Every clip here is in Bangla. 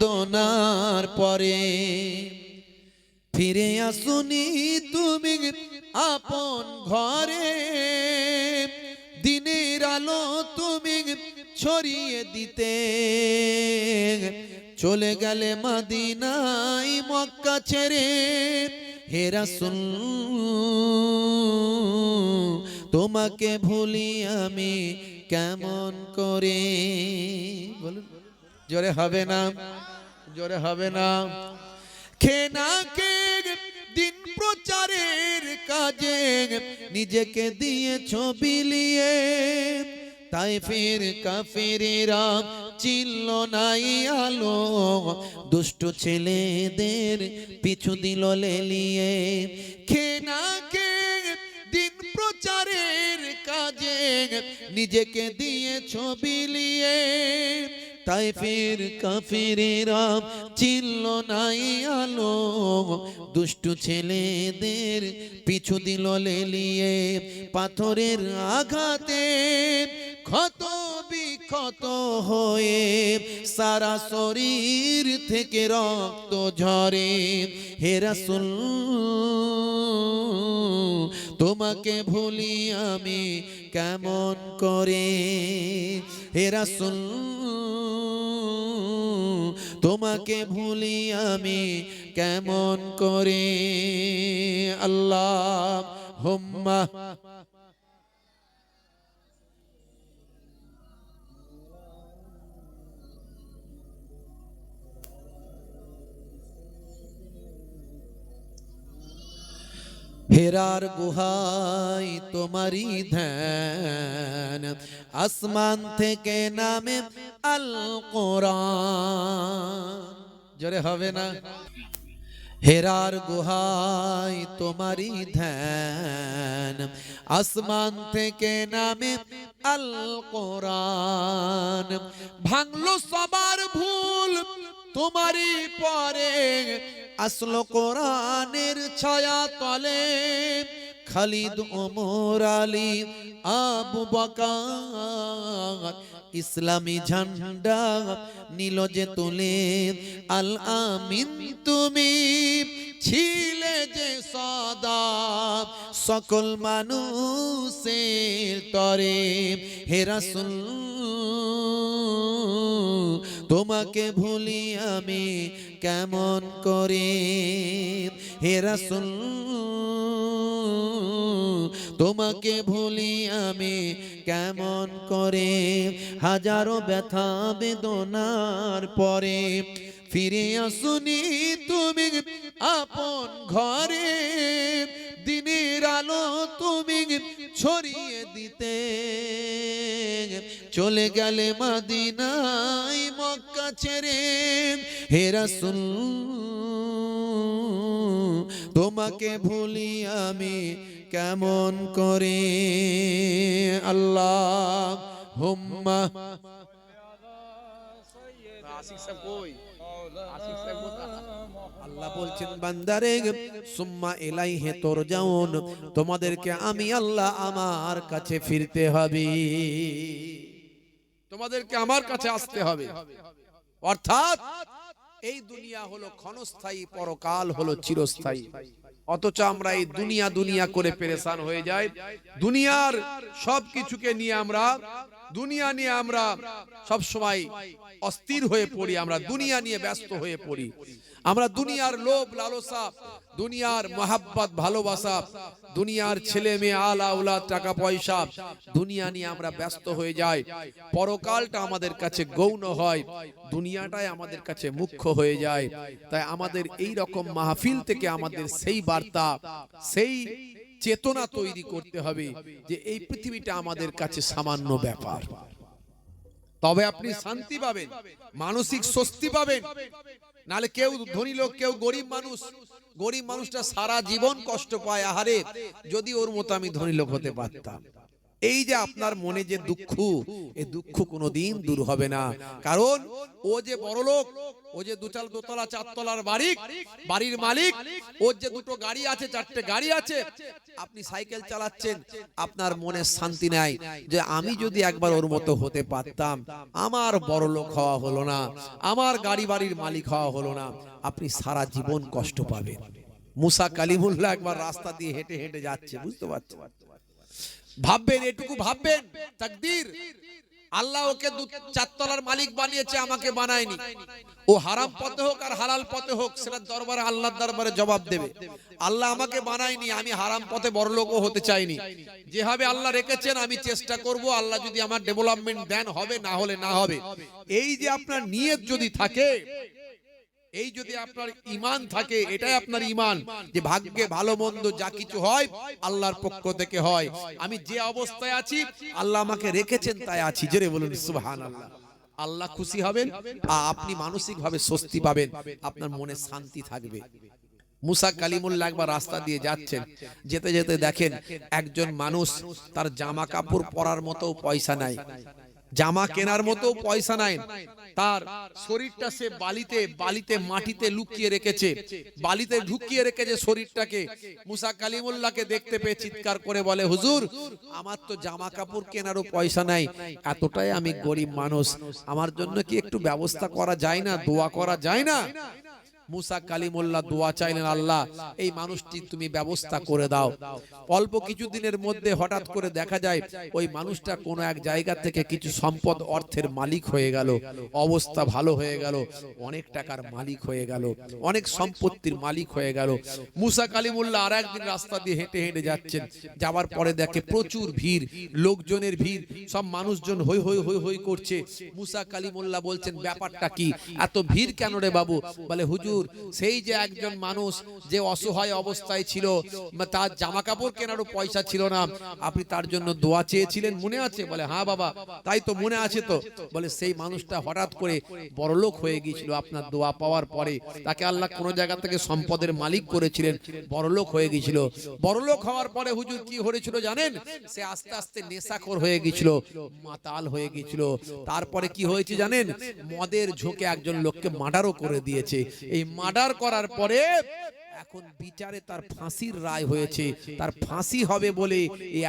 বেদনার পরে ফিরে আসুনি তুমি আপন ঘরে, দিনের আলো তুমি ছড়িয়ে দিতে চলে গেলে মদিনায় মক্কা ছেড়ে। হে রাসূল তোমাকে ভুলি আমি কেমন করে। বলুন জোরে হবে না, জোরে হবে না। খেনা কে দিন প্রচারের কাজে নিজেকে দিয়েছ বিলিয়ে, তাইফের কাফেরেরা চিনল নাই আলো, দুষ্ট ছেলেদের পিছু দিল লেলিয়ে। খেনা কে দিন প্রচারের কাজে নিজেকে দিয়েছ বিলিয়ে, তাইফের কাফেরেরা চিনল নাই আলো, দুষ্টু ছেলেদের পিছু দিল লেলিয়ে। পাথরের আঘাতে ক্ষত বিক্ষত হয়ে সারা শরীর থেকে রক্ত ঝরে। হে রাসূল তোমাকে ভুলি আমি কেমন করে। হে রাসূল তোমাকে ভুলি আমি কেমন করে। আল্লাহুম্মা হেরার গুহায় তোমারই ধ্যান, আসমান থেকে নামে আল কোরআন। জোরে হবে না। হেরার গুহায় তোমারই ধ্যান, আসমান থেকে নামে আল কোরআন। ভাঙলো সবার ভুল তোমারই পরে, আসলো কোরআনের ছায়া তলে। খালিদ ওমর আলী আবু বকর ইসলামী ঝান্ডা নিল যে তুলে। আল আমিন তুমি ছিলে যে সদা সকল মানুষের তরে। হে রাসূল তোমাকে ভুলি আমি কেমন করে। হে রাসূল তোমাকে ভুলি আমি কেমন করে। হাজারো ব্যথা বেদনার পরে ফিরে আসুনি তুমি আপন ঘরে, দিনের আলো তুমি ছড়িয়ে দিতে চলে গেলে মদিনায় মক্কা ছেড়ে। হে রাসূল তোমাকে ভুলি আমি কেমন করে। আল্লাহুম্মা আল্লাহ বলছেন বান্দারে সুম্মা ইলাইহি তুরজাউন, তোমাদেরকে আমি আল্লাহ আমার কাছে ফিরতে হবে, তোমাদেরকে আমার কাছে আসতে হবে। অর্থাৎ এই দুনিয়া হলো ক্ষণস্থায়ী, পরকাল হলো চিরস্থায়ী। অথচ আমরা এই দুনিয়া দুনিয়া করে পেরেশান হয়ে যাই। দুনিয়ার সবকিছুকে নিয়ে আমরা সব সময় অস্থির হয়ে পড়ি, আমরা দুনিয়া নিয়ে ব্যস্ত হয়ে পড়ি। আমরা দুনিয়ার লোভ লালসা, দুনিয়ার মহাব্বত ভালোবাসা, দুনিয়ার ছেলে মেয়ে আলা উলাদ টাকা পয়সা, দুনিয়া নিয়ে আমরা ব্যস্ত হয়ে যাই। পরকালটা আমাদের কাছে গৌণ হয়, দুনিয়াটাই আমাদের কাছে মুখ্য হয়ে যায়। তাই আমাদের এই রকম মাহফিল থেকে আমাদের সেই বার্তা, সেই চেতনা তৈরি করতে হবে যে এই পৃথিবীটা আমাদের কাছে সামান্য ব্যাপার। তবে আপনি শান্তি পাবেন, মানসিক স্বস্তি পাবেন। নালে কেউ ধনী লোক, কেউ গরিব মানুষ, গরিব মানুষটা সারা জীবন কষ্ট পায়। আহারে যদি ওর মতো আমি ধনী লোক হতে পারতাম। এই যে আপনার মনে যে দুঃখ, এই দুঃখ কোনোদিন দূর হবে না। কারণ ও যে বড়লোক, ও যে দোতলা চারতলার বাড়ির মালিক, ওর যে দুটো গাড়ি আছে, চারটে গাড়ি আছে, আপনি সাইকেল চালাচ্ছেন, আপনার মনে শান্তি নাই যে আমি যদি একবার ওর মতো হতে পারতাম, আমার বড়লোক হওয়া হলো না, আমার গাড়ি বাড়ির মালিক হওয়া হলো না। আপনি সারা জীবন কষ্ট পাবেন। মুসা কালিমুল্লাহ একবার রাস্তা দিয়ে হেঁটে হেঁটে যাচ্ছে, বুঝতে পারছেন? ভাববেন, এটুকু ভাববেন, তাকদীর, আল্লাহ ওকে চারতলার মালিক বানিয়েছে, আমাকে বানায়নি। ও হারাম পথে হোক আর হালাল পথে হোক, সেটা দরবারে, আল্লাহর দরবারে জবাব দেবে। আল্লাহ আমাকে বানায়নি, আমি হারাম পথে বড়লোকও হতে চাইনি। যেভাবে আল্লাহ রেখেছেন আমি চেষ্টা করব, আল্লাহ যদি আমার ডেভেলপমেন্ট দেন হবে, না হলে না হবে। এই যে আপনার নিয়ত যদি থাকে, এই যদি আপনার ঈমান থাকে, এটাই আপনার ঈমান যে ভাগ্যে ভালো মন্দ যা কিছু হয় আল্লাহর পক্ষ থেকে হয়। আমি যে অবস্থায় আছি আল্লাহ আমাকে রেখেছেন তাই আছি। জোরে বলুন সুবহানাল্লাহ। আল্লাহ খুশি হবেন, আপনি মানসিকভাবে স্বস্তি পাবেন, আপনার মনে শান্তি থাকবে। মুসা কালিমুল্লাহ একবার রাস্তা দিয়ে যাচ্ছেন, যেতে যেতে দেখেন একজন মানুষ, তার জামা কাপড় পরার মতো পয়সা নাই, জামা কেনার মতো পয়সা নাই, তার শরীরটা সে বালিতে মাটিতে লুকিয়ে রেখেছে, বালিতে ঢুকিয়ে রেখেছে শরীরটাকে। মুসা কালিমুল্লাহকে দেখতে পেয়ে চিৎকার করে বলে, হুজুর, আমার তো জামা কাপড় কেনারও পয়সা নাই, এতটাই আমি গরিব মানুষ, আমার জন্য কি একটু ব্যবস্থা করা যায় না, দোয়া করা যায় না? মুসা কালিমুল্লাহ দোয়া চাইলেন, আল্লাহ এই মানুষটি তুমি ব্যবস্থা করে দাও। অল্প কিছুদিনের মধ্যে হঠাৎ করে দেখা যায় ওই মানুষটা কোনো এক জায়গা থেকে কিছু সম্পদ, অর্থের মালিক হয়ে গেল, অবস্থা ভালো হয়ে গেল, অনেক টাকার মালিক হয়ে গেল, অনেক সম্পত্তির মালিক হয়ে গেল। মুসা কালিমুল্লাহ আর একদিন রাস্তা দিয়ে হেঁটে হেঁটে যাচ্ছেন, যাওয়ার পরে দেখে প্রচুর ভিড়, লোকজনের ভিড়, সব মানুষজন হই হই হই হই করছে। মুসা কালিমুল্লাহ বলছেন, ব্যাপারটা কি, এত ভিড় কেন রে বাবু? বলে, হুজুর, সেই যে একজন মানুষ যে অসহায় অবস্থায় ছিল, তার জামা কাপড় কেনারও পয়সা ছিল না, আপনি তার জন্য দোয়া চেয়েছিলেন, মনে আছে? বলে, হ্যাঁ বাবা, তাই তো মনে আছে তো। বলে, সেই মানুষটা হঠাৎ করে বড়লোক হয়ে গিয়েছিল আপনার দোয়া পাওয়ার পরে, তাকে আল্লাহ কোন জায়গা থেকে সম্পদের মালিক করেছিলেন, বড়লোক হয়ে গিয়েছিল। বড়লোক হওয়ার পরে হুজুর কি হয়েছিল জানেন? সে আস্তে আস্তে নেশাখোর হয়ে গিয়েছিল, মাতাল হয়ে গিয়েছিল। তারপরে কি হয়েছে জানেন? মদের ঝোঁকে একজন লোককে মার্ডারও করে দিয়েছে। এই মার্ডার করার পরে এখন বিচারে তার ফাঁসির রায় হয়েছে, তার ফাঁসি হবে বলে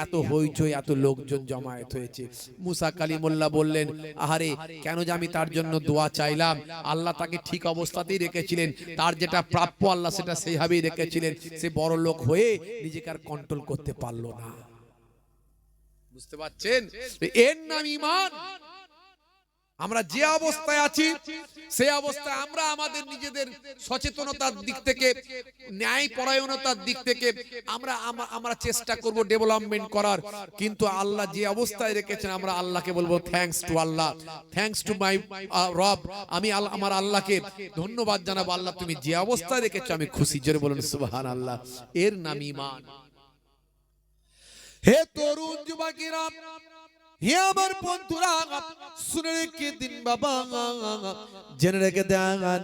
এত হইচই, এত লোকজন জমায়েত হয়েছে। মুসা কালিমুল্লাহ বললেন, আহারে, কেন যে আমি তার জন্য দোয়া চাইলাম, আল্লাহ তাকে ঠিক অবস্থাতেই রেখেছিলেন, তার যেটা প্রাপ্য আল্লাহ সেটা সেইভাবেই রেখেছিলেন, সে বড় লোক হয়ে নিজেকে আর কন্ট্রোল করতে পারলো না। বুঝতে পারছেন? এর নাম ঈমান। আমরা যে অবস্থায় আছি সেই অবস্থায় আমরা আমাদের নিজেদের সচেতনতার দিক থেকে, ন্যায় পরায়ণতার দিক থেকে আমরা চেষ্টা করব ডেভেলপমেন্ট করার। কিন্তু আল্লাহ যে অবস্থায় রেখেছেন আমরা আল্লাহকে বলবো thanks to Allah, thanks to my রব। আমি আমার আল্লাহকে ধন্যবাদ জানাবো, আল্লাহ তুমি যে অবস্থায় রেখেছো আমি খুশি। জোরে বলুন সুবহানাল্লাহ। এর নাম ঈমান। হে তরুণ যুবকেরা, হে আমার বন্ধুরা, শুনে রেখে দিন বাবা, জেনে রেখে দেন,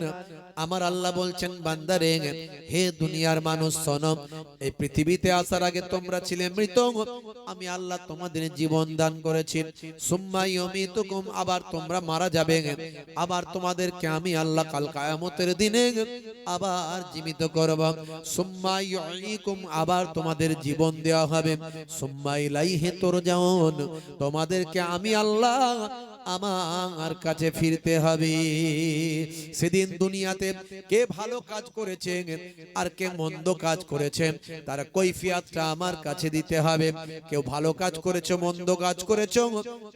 আমার আল্লাহ বলছেন, বান্দারে, হে দুনিয়ার মানুষ শোনো, এই পৃথিবীতে আসার আগে তোমরা ছিলে মৃত, আমি আল্লাহ তোমাদের জীবন দান করেছি, সুম্মা ইউমিতুকুম, আবার তোমরা মারা যাবে, আবার তোমাদেরকে আমি আল্লাহ কাল কিয়ামতের দিনে আবার জীবিত করব, সুম্মা ইউহয়িকুম, আবার তোমাদের জীবন দেওয়া হবে, সুম্মা ইলাইহি তুরজাউন, তোমাদেরকে আমি আল্লাহ আমার কাছে ফিরতে হবে। সেদিন দুনিয়াতে কে ভালো কাজ করেছে আর কে মন্দ কাজ করেছে তার কৈফিয়তটা আমার কাছে দিতে হবে। কেউ ভালো কাজ করেছে, মন্দ কাজ করেছে,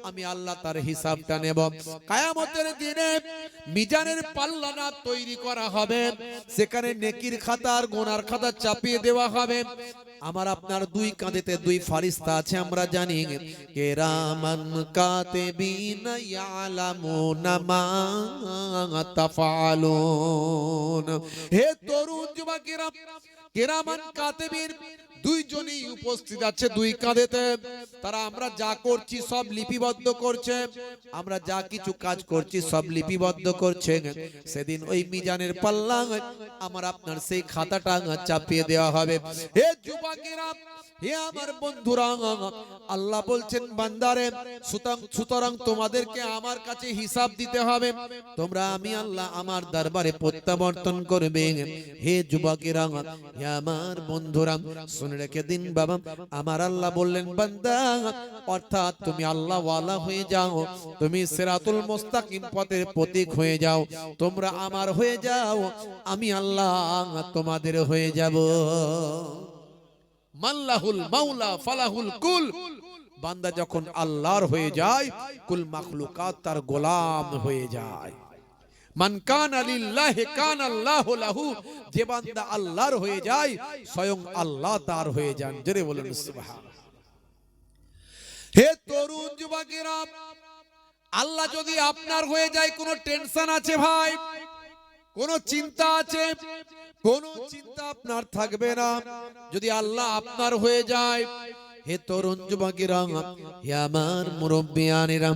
আমি আল্লাহ তার হিসাবটা নেব। কিয়ামতের দিনে মিজানের পাল্লাটা তৈরি করা হবে, সেখানে নেকির খাতা আর গুনার খাতা চাপিয়ে দেওয়া হবে। আমার আপনার দুই কাঁধেতে দুই ফারিস্তা আছে, আমরা জানি, কিরামান কাতিবিন ইয়ালামুনা মা তাফআলুন। হে তরুণ যুবকেরা, কিরামান কাতিবিন দুইজনই উপস্থিত আছে দুই কাঁধেতে, তারা আমরা যা করছি সব লিপিবদ্ধ করছে, আমরা যা কিছু কাজ করছি সব লিপিবদ্ধ করছে। সেদিন ওই মিজানের পাল্লা আমার আপনার সেই খাতাটা চাপিয়ে দেওয়া হবে। হে যুবকেরা, হে আমার বন্ধুরা, আল্লাহ বলছেন বান্দারে সুতরাং তোমাদেরকে আমার কাছে হিসাব দিতে হবে। তোমরা আমি আল্লাহ আমার দরবারে প্রত্যাবর্তন করবে। হে যুবকেরা, হে আমার বন্ধুরা, শুনে রেখে দিন বাবা, আমার আল্লাহ বললেন বান্দা, অর্থাৎ তুমি আল্লাহ ওয়ালা হয়ে যাও, তুমি সিরাতুল মুস্তাকিম পথের প্রতীক হয়ে যাও, তোমরা আমার হয়ে যাও, আমি আল্লাহ তোমাদের হয়ে যাব। মাল্লাহুল মাওলা ফালাহুল কুল, বান্দা যখন আল্লাহর হয়ে যায়, কুল মাখলুকাত তার গোলাম হয়ে যায়। মান কানা লিল্লাহি কানা আল্লাহু লাহু, যে বান্দা আল্লাহর হয়ে যায় স্বয়ং আল্লাহ তার হয়ে যান। জোরে বলুন সুবহানাল্লাহ। হে তরুণ যুবকেরা, আল্লাহ যদি আপনার হয়ে যায়, কোনো টেনশন আছে ভাই, কোন চিন্তা আছে? কোন চিন্তা আপনার থাকবে না যদি আল্লাহ আপনার হয়ে যায়। হে তরুণ যুবকেরা, হে আমার মুরব্বিয়ানেরা,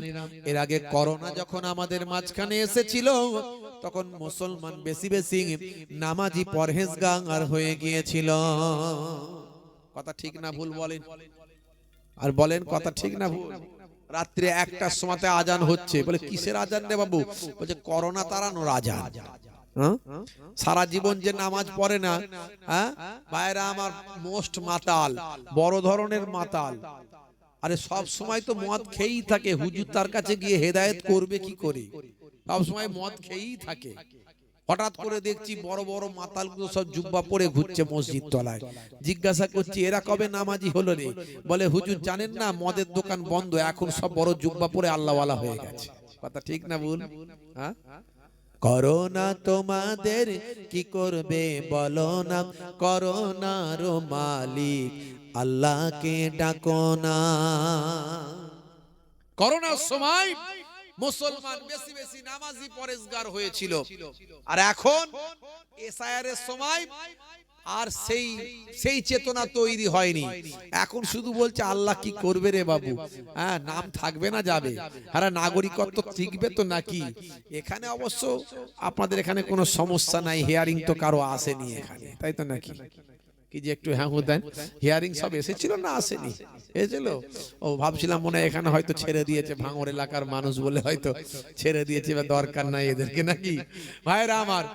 এর আগে করোনা যখন আমাদের মাঝখানে এসেছিল, তখন মুসলমান বেশি বেশি নামাজি পরহেজগার হয়ে গিয়েছিল। কথা ঠিক না ভুল বলেন? আর বলেন কথা ঠিক না ভুল? রাত্রে 1টার সময়তে আজান হচ্ছে, বলে কিসের আজান রে বাবু? বলছে করোনা তাড়ানোর আজান। সারা জীবন যে নামাজ পড়ে না, ভাইরা আমার, মোস্ট মাতাল, বড় ধরনের মাতাল। আরে সব সময় তো মদ খেয়েই থাকে, হুজুর তার কাছে গিয়ে হেদায়েত করবে কি করে? সব সময় মদ খেয়েই থাকে। হঠাৎ করে দেখছি বড় বড় মাতালগুলো সব জুব্বা পরে ঘুরছে মসজিদ তলায়। জিজ্ঞাসা করছি এরা কবে নামাজি হলো রে? বলে হুজুর জানেন না, মদের দোকান বন্ধ, এখন সব বড় জুব্বা পরে আল্লাহওয়ালা হয়ে গেছে। কথা ঠিক না ভুল? হ্যাঁ, করোনা তোমাদের কি করবে বলো না, করোনার মালিক আল্লাহকে ডাকো না। করোনার সময় মুসলমান বেশি বেশি নামাজি পরেজগার হয়েছিল, আর এখন এসআইআর এর সময় আর সেই চেতনা তৈরি হয়নি। এখন শুধু বলছে আল্লাহ কি করবে রে বাবু, হ্যাঁ নাম থাকবে না যাবে, আর নাগরিকত্ব শিখবে তো নাকি। এখানে অবশ্য আপনাদের এখানে কোনো সমস্যা নাই, হিয়ারিং তো কারো আসেনি এখানে, তাই তো নাকি? কি যে একটু হ্যাঁ দেন, হিয়ারিং সব এসেছিল না আসেনি? এসেছিল। ও ভাবছিলাম মনে হয় এখানে হয়তো ছেড়ে দিয়েছে, ভাঙর এলাকার মানুষ বলে হয়তো ছেড়ে দিয়েছে, বা দরকার নাই এদেরকে নাকি। ভাইরা আমার,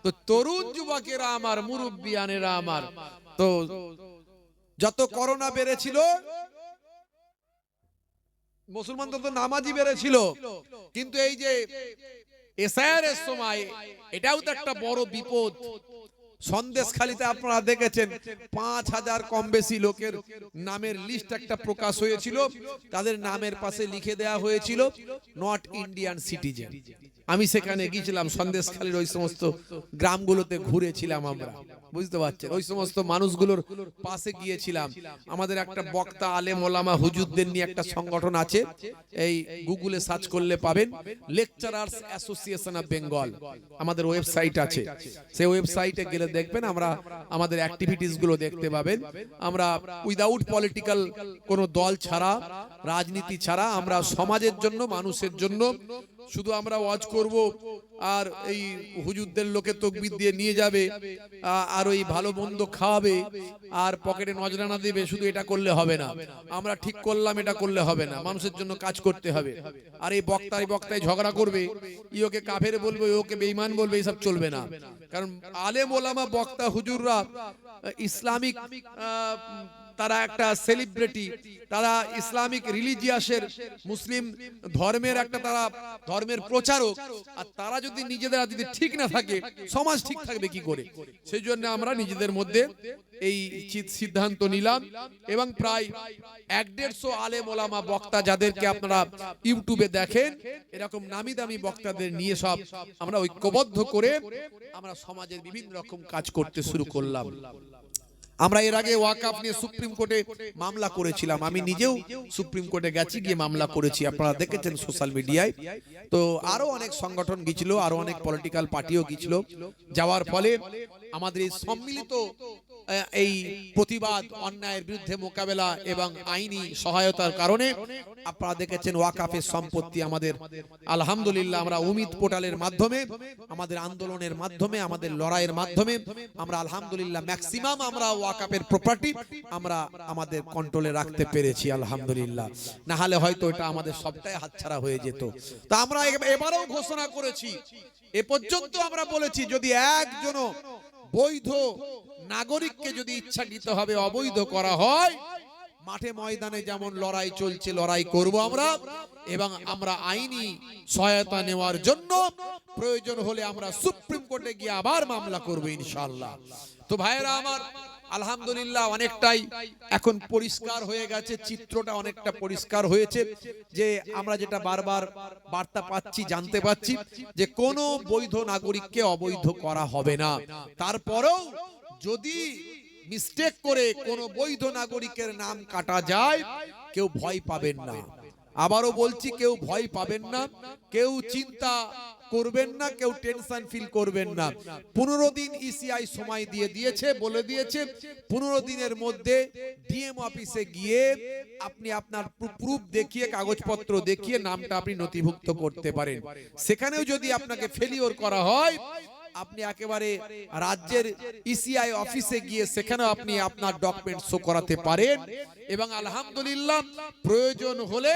তো তরুণ যুবকেরা আমার, মুরব্বিয়ানেরা আমার, তো যত করোনা বেড়েছিল মুসলমান তত নামাজি বেড়েছিল, কিন্তু এই যে এসআইআর এর সময় এটাও তো একটা বড় বিপদ। সন্দেশখালীতে আপনারা দেখেছেন 5000 কম বেশি লোকের নামের লিস্ট একটা প্রকাশ হয়েছিল, তাদের নামের পাশে লিখে দেওয়া হয়েছিল নট ইন্ডিয়ান সিটিজেন। আমি সেখানে গিয়েছিলাম, সন্দেশখালীর ওই সমস্ত গ্রামগুলোতে ঘুরেছিলাম আমরা, বুঝতে পারছেন? ওই সমস্ত মানুষগুলোর পাশে গিয়েছিলাম। আমাদের একটা বক্তা আলেম ওলামা হুজুরদের নিয়ে একটা সংগঠন আছে, এই গুগলে সার্চ করলে পাবেন, লেকচারার্স অ্যাসোসিয়েশন অফ বেঙ্গল, আমাদের ওয়েবসাইট আছে। সেই ওয়েবসাইটে গেলে দেখবেন, আমরা আমাদের অ্যাক্টিভিটিস গুলো দেখতে পাবেন। আমরা উইদাউট পলিটিক্যাল কোনো দল ছাড়া, রাজনীতি ছাড়া, আমরা সমাজের জন্য, মানুষের জন্য শুধু আমরা ওয়াজ করব, আর এই হুজুরদের লোকে তাকবীর দিয়ে নিয়ে যাবে, আর ওই ভালো মন্দ খাওয়াবে, আর পকেটে নজরানা দেবে, শুধু এটা করলে হবে না। আমরা ঠিক করলাম এটা করলে হবে না, মানুষের জন্য কাজ করতে হবে। আর এই বক্তায় ঝগড়া করবে, ইওকে কাফের বলবে, ওকে বেঈমান বলবে, এইসব চলবে না। কারণ আলেম ওলামা বক্তা হুজুররা ইসলামিক, তারা একটা সেলিব্রিটি, তারা ইসলামিক রিলিজিয়াসের, মুসলিম ধর্মের একটা, তারা ধর্মের প্রচারক, আর তারা যদি নিজেদের যদি ঠিক না থাকে, সমাজ ঠিক থাকবে কি করে? সেই জন্য আমরা নিজেদের মধ্যে এই সিদ্ধান্ত নিলাম, এবং প্রায় 150 আলেম ওলামা বক্তা, যাদেরকে আপনারা ইউটিউবে দেখেন, এরকম নামি দামি বক্তাদের নিয়ে সব আমরা ঐক্যবদ্ধ করে আমরা সমাজের বিভিন্ন রকম কাজ করতে শুরু করলাম। আমরা এর আগে ওয়াকফ নিয়ে সুপ্রিম কোর্টে মামলা করেছিলাম, আমি নিজেও সুপ্রিম কোর্টে গেছি, গিয়ে মামলা করেছি, আপনারা দেখেছেন সোশ্যাল মিডিয়ায়। তো আরো অনেক সংগঠন গিয়েছিল, আরো অনেক পলিটিক্যাল পার্টিও গিয়েছিল। যাওয়ার ফলে আমাদের এই সম্মিলিত এই প্রতিবাদ, অন্যায়ের বিরুদ্ধে মোকাবেলা এবং আইনি সহায়তার কারণে আপনারা দেখেছেন ওয়াকাফের সম্পত্তি আমাদের আলহামদুলিল্লাহ আমরা উমিদ পোর্টালের মাধ্যমে, আমাদের আন্দোলনের মাধ্যমে, আমাদের লড়াইয়ের মাধ্যমে আমরা আলহামদুলিল্লাহ ম্যাক্সিমাম আমরা ওয়াকাফের প্রপার্টি আমরা আমাদের কন্ট্রোলে রাখতে পেরেছি আলহামদুলিল্লাহ। না হলে হয়তো এটা আমাদের সবটাই হাতছাড়া হয়ে যেত। তা আমরা এবারেও ঘোষণা করেছি, এ পর্যন্ত আমরা বলেছি যদি একজন বৈধ নাগরিককে যদি ইচ্ছাকৃতভাবে অবৈধ করা হয়, মাঠে ময়দানে যেমন লড়াই চলছে লড়াই করব আমরা, এবং আমরা আইনি সহায়তা নেওয়ার জন্য প্রয়োজন হলে আমরা সুপ্রিম কোর্টে গিয়ে আবার মামলা করব ইনশাআল্লাহ। তো ভাইয়েরা আমার আলহামদুলিল্লাহ অনেকটাই এখন পরিষ্কার হয়ে গেছে, চিত্রটা অনেকটা পরিষ্কার হয়েছে যে আমরা যেটা বারবার বার্তা পাচ্ছি, জানতে পাচ্ছি যে কোনো বৈধ নাগরিককে অবৈধ করা হবে না। তারপরেও যদি মিস্টেক করে কোনো বৈধ নাগরিকের নাম কাটা যায়, কেউ ভয় পাবেন না। আবারও বলছি, কেউ ভয় পাবেন না, কেউ চিন্তা করবেন না, কেউ টেনশন ফিল করবেন না। 15 দিন ইসিআই সময় দিয়েছে, বলে দিয়েছে 15 দিনের মধ্যে ডিএম অফিসে গিয়ে আপনি আপনার প্রুফ দেখিয়ে, কাগজপত্র দেখিয়ে নামটা আপনি নথিভুক্ত করতে পারেন। সেখানেও যদি আপনাকে ফেলিওর করা হয়, আপনি একেবারে রাজ্যের ইসিআই অফিসে গিয়ে সেখানেও আপনি আপনার ডকুমেন্ট শো করাতে পারেন। এবং আলহামদুলিল্লাহ প্রয়োজন হলে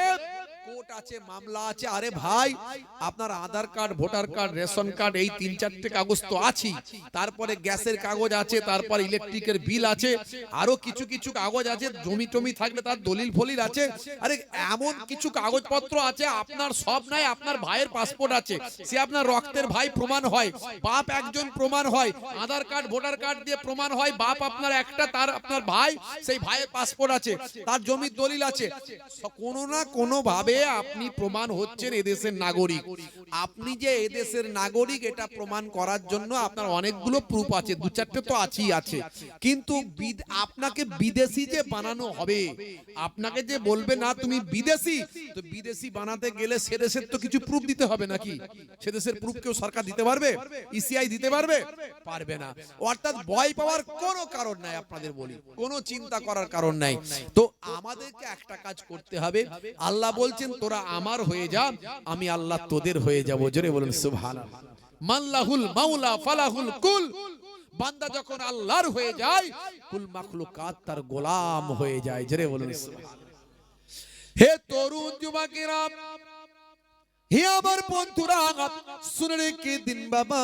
কোর্ট আছে, মামলা আছে। আরে ভাই, আপনার Aadhaar card, voter card, ration card, এই 3-4টে কাগজ তো আছে, তারপরে গ্যাসের কাগজ আছে, তারপর ইলেকট্রিকের বিল আছে, আরো কিছু কিছু কাগজ আছে, জমি টমি থাকলে তার দলিল ফলিল আছে। আরে এমন কিছু কাগজপত্র আছে আপনার সব নাই, আপনার ভাইয়ের পাসপোর্ট আছে, সে আপনার রক্তের ভাই প্রমাণ হয়, বাপ একজন প্রমাণ হয়, আধার কার্ড ভোটার কার্ড দিয়ে প্রমাণ হয় বাপ আপনার একটা, তার আপনার ভাই, সেই ভাইয়ের পাসপোর্ট আছে, তার জমির দলিল আছে। কোনো না কোনো ভাবে আপনি প্রমাণ হচ্ছেন এদেশের নাগরিক। আপনি যে এদেশের নাগরিক এটা প্রমাণ করার জন্য আপনার অনেকগুলো প্রুফ আছে, 2-4টে তো আছেই আছে। কিন্তু আপনাকে বিদেশি যে বানানো হবে, আপনাকে যে বলবে না তুমি বিদেশি, তো বিদেশি বানাতে গেলে সে দেশের তো কিছু প্রুফ দিতে হবে নাকি? সে দেশের প্রুফ কেউ সরকার দিতে পারবে? ইসিআই দিতে পারবে? পারবে না। অর্থাৎ ভয় পাওয়ার কোনো কারণ নাই, আপনাদের বলি কোনো চিন্তা করার কারণ নাই। তো আমাদেরকে একটা কাজ করতে হবে, আল্লাহ বলছেন তোরা আমার হয়ে যা, আমি আল্লাহ তোদের হয়ে যাব। জোরে বলুন সুবহানাল্লাহ। মাল্লাহুল মাওলা ফালাহুল কুল। বান্দা যখন আল্লাহর হয়ে যায়, কুল মাখলুকাত তার গোলাম হয়ে যায়। জোরে বলুন সুবহানাল্লাহ। হে তরুণ যুবকেরা, হে আমার বন্ধুরা, শুনে রেখে দিন বাবা,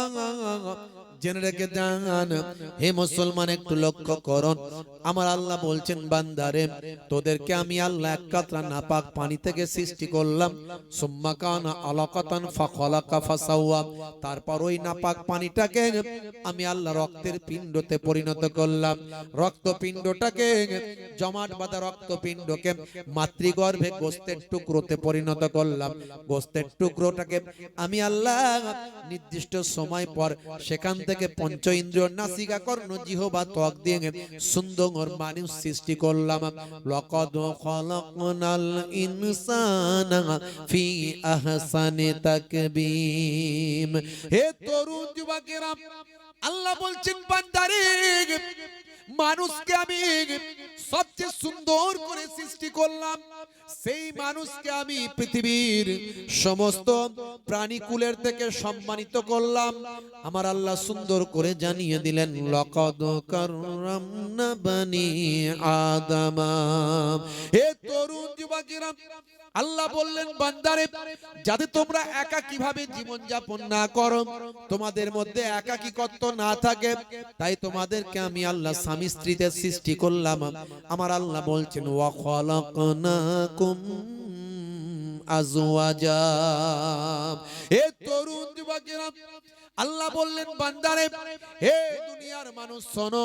জেনে রেখে যান। হে মুসলমান, একটু লক্ষ্য করুন। আমার আল্লাহ বলছেন বান্দারে, তোদেরকে আমি আল্লাহ এক কাতরা নাপাক পানি থেকে সৃষ্টি করলাম। সুম্মা কানা আলাকাতান ফাখালাকা ফাসাওয়া। তারপর ওই নাপাক পানিটাকে আমি আল্লাহ রক্তের পিণ্ডতে পরিণত করলাম। রক্তপিণ্ডটাকে, জমাট বাঁধা রক্তপিণ্ডকে মাতৃগর্ভে গোস্তের টুকরোতে পরিণত করলাম। গোস্তের টুকরোটাকে আমি আল্লাহ নির্দিষ্ট সময় পর সেখান থেকে পঞ্চ ইন্দ্রিয়, নাসিকা, কর্ণ, জিহ্বা, ত্বক দিয়ে সুন্দর মানুষ সৃষ্টি করলাম। লাকাদ খালাকনাল ইনসানা ফি আহসানি তাকবীম। হে তরুণ যুবকেরা, আল্লাহ বলছেন বান্দারে, মানুষকে আমি সবচেয়ে সুন্দর করে সৃষ্টি করলাম। সেই মানুষকে আমি পৃথিবীর সমস্ত প্রাণীকুলের থেকে সম্মানিত করলাম। আমার আল্লাহ সুন্দর করে জানিয়ে দিলেন, লাকাদ কাররামনা বানি আদম। হে তরুণ যুবকেরা, আল্লাহ বললেন বান্দারে, যাতে তোমরা একা কিভাবে জীবন যাপন না করো, তোমাদের মধ্যে একাকিত্ব না থাকে, তাই তোমাদেরকে আমি আল্লাহ স্বামী স্ত্রীতে সৃষ্টি করলাম। আমার আল্লাহ বলছেন, ওয়া খালাকনাকুম আজওয়াজা। হে তরুণ যুবকেরা, আল্লাহ বললেন বান্দারে, হে দুনিয়ার মানুষ শোনো,